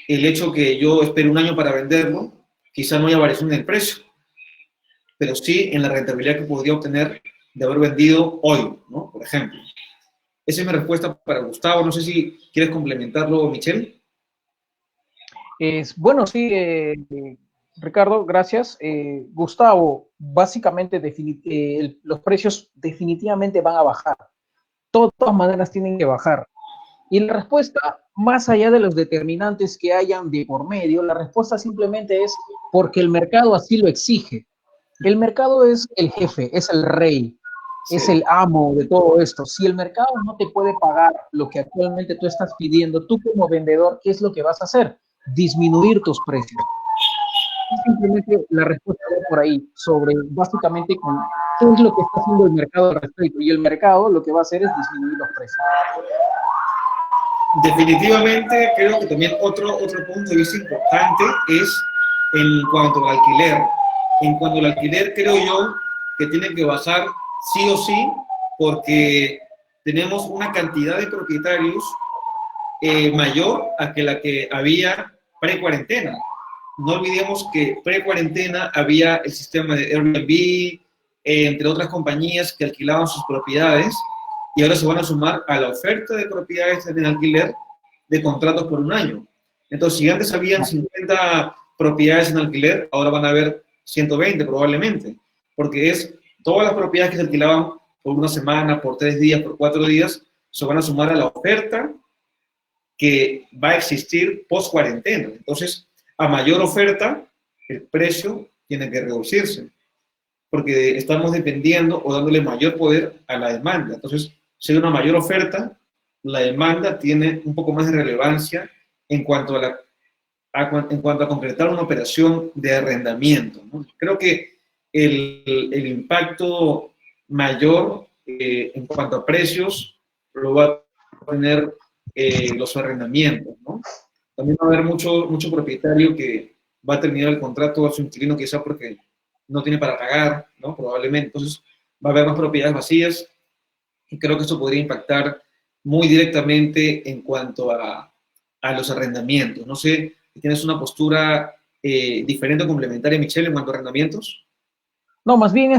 el hecho que yo espere un año para venderlo, quizá no haya variación en el precio, pero sí en la rentabilidad que podría obtener de haber vendido hoy, ¿no? Por ejemplo. Esa es mi respuesta para Gustavo. No sé si quieres complementarlo, Michelle. Bueno, sí, Ricardo, gracias. Gustavo, básicamente los precios definitivamente van a bajar. De todas maneras tienen que bajar. Y la respuesta, más allá de los determinantes que hayan de por medio, la respuesta simplemente es porque el mercado así lo exige. El mercado es el jefe, es el rey, es Sí. el amo de todo esto. Si el mercado no te puede pagar lo que actualmente tú estás pidiendo, tú como vendedor, ¿qué es lo que vas a hacer? Disminuir tus precios. Simplemente la respuesta va por ahí, sobre básicamente con qué es lo que está haciendo el mercado al respecto. Y el mercado lo que va a hacer es disminuir los precios. Definitivamente creo que también otro punto de vista importante es en cuanto al alquiler. En cuanto al alquiler, creo yo que tiene que bajar sí o sí, porque tenemos una cantidad de propietarios mayor a que la que había pre-cuarentena. No olvidemos que pre-cuarentena había el sistema de Airbnb, entre otras compañías que alquilaban sus propiedades, y ahora se van a sumar a la oferta de propiedades en alquiler de contratos por un año. Entonces, si antes habían 50 propiedades en alquiler, ahora van a haber 120 probablemente, porque es todas las propiedades que se alquilaban por una semana, por 3 días, por 4 días, se van a sumar a la oferta que va a existir post cuarentena. Entonces, a mayor oferta, el precio tiene que reducirse, porque estamos dependiendo o dándole mayor poder a la demanda. Entonces, si hay una mayor oferta, la demanda tiene un poco más de relevancia en cuanto en cuanto a concretar una operación de arrendamiento, ¿no? Creo que el impacto mayor en cuanto a precios lo va a tener los arrendamientos, ¿no? También va a haber mucho propietario que va a terminar el contrato a su inquilino quizá porque no tiene para pagar, ¿no? Probablemente. Entonces va a haber más propiedades vacías y creo que esto podría impactar muy directamente en cuanto a los arrendamientos. No sé si tienes una postura diferente o complementaria, Michelle, en cuanto a arrendamientos. No, más bien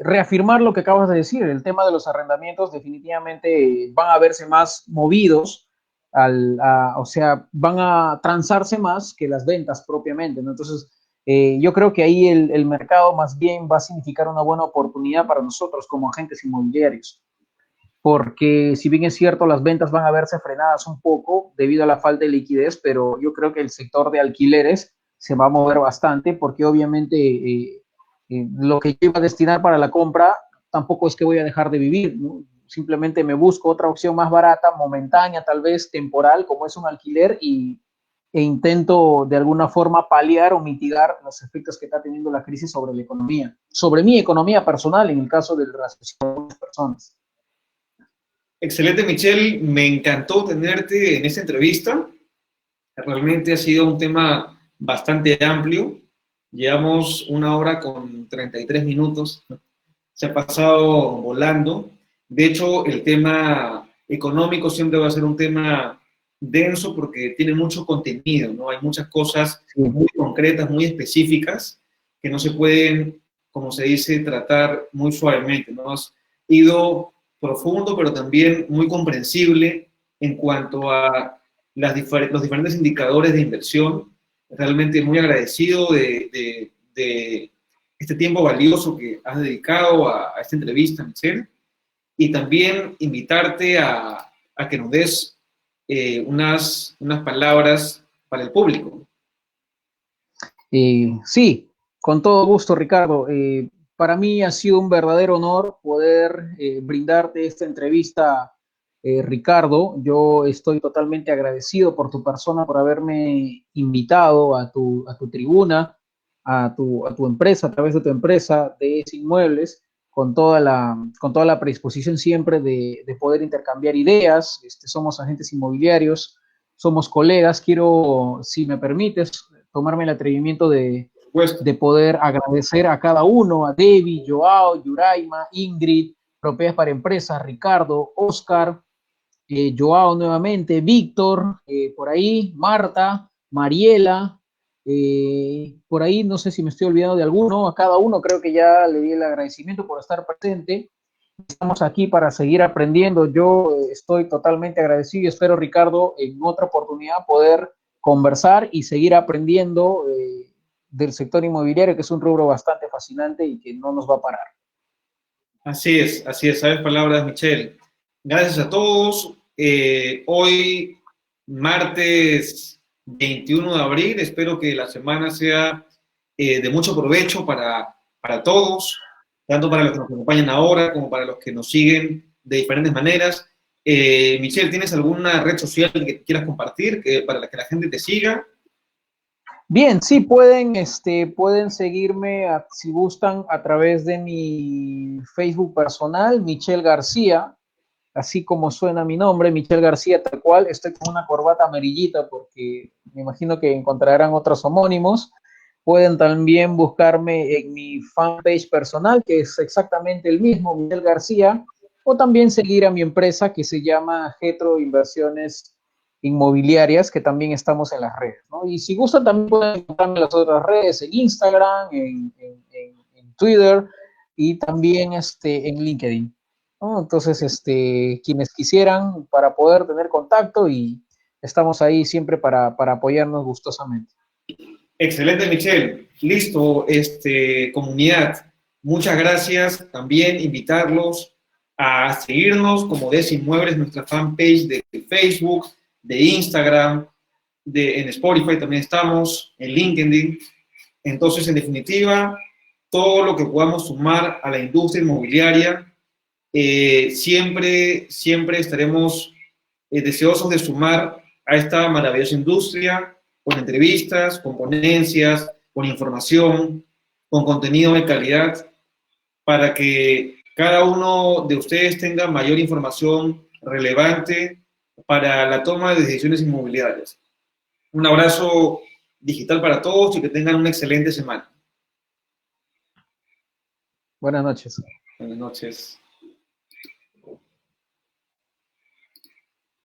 reafirmar lo que acabas de decir. El tema de los arrendamientos definitivamente van a verse más movidos, o sea, van a transarse más que las ventas propiamente, ¿no? Entonces, yo creo que ahí el mercado más bien va a significar una buena oportunidad para nosotros como agentes inmobiliarios, porque si bien es cierto, las ventas van a verse frenadas un poco debido a la falta de liquidez, pero yo creo que el sector de alquileres se va a mover bastante porque obviamente lo que yo iba a destinar para la compra tampoco es que voy a dejar de vivir, ¿no? Simplemente me busco otra opción más barata, momentánea, tal vez temporal, como es un alquiler, e intento de alguna forma paliar o mitigar los efectos que está teniendo la crisis sobre la economía, sobre mi economía personal en el caso de las personas. Excelente, Michelle. Me encantó tenerte en esta entrevista. Realmente ha sido un tema bastante amplio. Llevamos 1 hora con 33 minutos. Se ha pasado volando. De hecho, el tema económico siempre va a ser un tema denso porque tiene mucho contenido, ¿no? Hay muchas cosas muy concretas, muy específicas, que no se pueden, como se dice, tratar muy suavemente, ¿no? Has ido profundo, pero también muy comprensible en cuanto a los diferentes indicadores de inversión. Realmente muy agradecido de este tiempo valioso que has dedicado a esta entrevista, Michelle, y también invitarte a que nos des unas palabras para el público. Sí, con todo gusto, Ricardo. Para mí ha sido un verdadero honor poder brindarte esta entrevista, Ricardo. Yo estoy totalmente agradecido por tu persona, por haberme invitado a tu tribuna, a tu empresa, a través de tu empresa de Inmuebles, con toda la predisposición siempre de poder intercambiar ideas. Somos agentes inmobiliarios, somos colegas. Quiero, si me permites, tomarme el atrevimiento de poder agradecer a cada uno, a Debbie, Joao, Yuraima, Ingrid, Propiedades para Empresas, Ricardo, Oscar, Joao nuevamente, Víctor, por ahí, Marta, Mariela, por ahí no sé si me estoy olvidando de alguno, a cada uno creo que ya le di el agradecimiento por estar presente. Estamos aquí para seguir aprendiendo. Yo estoy totalmente agradecido y espero, Ricardo, en otra oportunidad poder conversar y seguir aprendiendo del sector inmobiliario, que es un rubro bastante fascinante y que no nos va a parar. Así es, sabes palabras, Michelle. Gracias a todos. Hoy, martes 21 de abril, espero que la semana sea de mucho provecho para todos, tanto para los que nos acompañan ahora como para los que nos siguen de diferentes maneras. Michelle, ¿tienes alguna red social que quieras compartir para que la gente te siga? Bien, sí, pueden seguirme si gustan a través de mi Facebook personal, Michelle García, así como suena mi nombre, Michelle García, tal cual. Estoy con una corbata amarillita porque me imagino que encontrarán otros homónimos. Pueden también buscarme en mi fanpage personal, que es exactamente el mismo, Michelle García, o también seguir a mi empresa que se llama Getro Inversiones Inmobiliarias, que también estamos en las redes, ¿no? Y si gustan también pueden encontrarme en las otras redes, en Instagram, en Twitter y también en LinkedIn, ¿no? Entonces, quienes quisieran para poder tener contacto y estamos ahí siempre para apoyarnos gustosamente. Excelente, Michelle. Listo, comunidad. Muchas gracias. También invitarlos a seguirnos como DS Inmuebles, nuestra fanpage de Facebook, de Instagram, en Spotify también estamos, en LinkedIn. Entonces, en definitiva, todo lo que podamos sumar a la industria inmobiliaria, siempre estaremos deseosos de sumar a esta maravillosa industria con entrevistas, con ponencias, con información, con contenido de calidad, para que cada uno de ustedes tenga mayor información relevante para la toma de decisiones inmobiliarias. Un abrazo digital para todos y que tengan una excelente semana. Buenas noches. Buenas noches.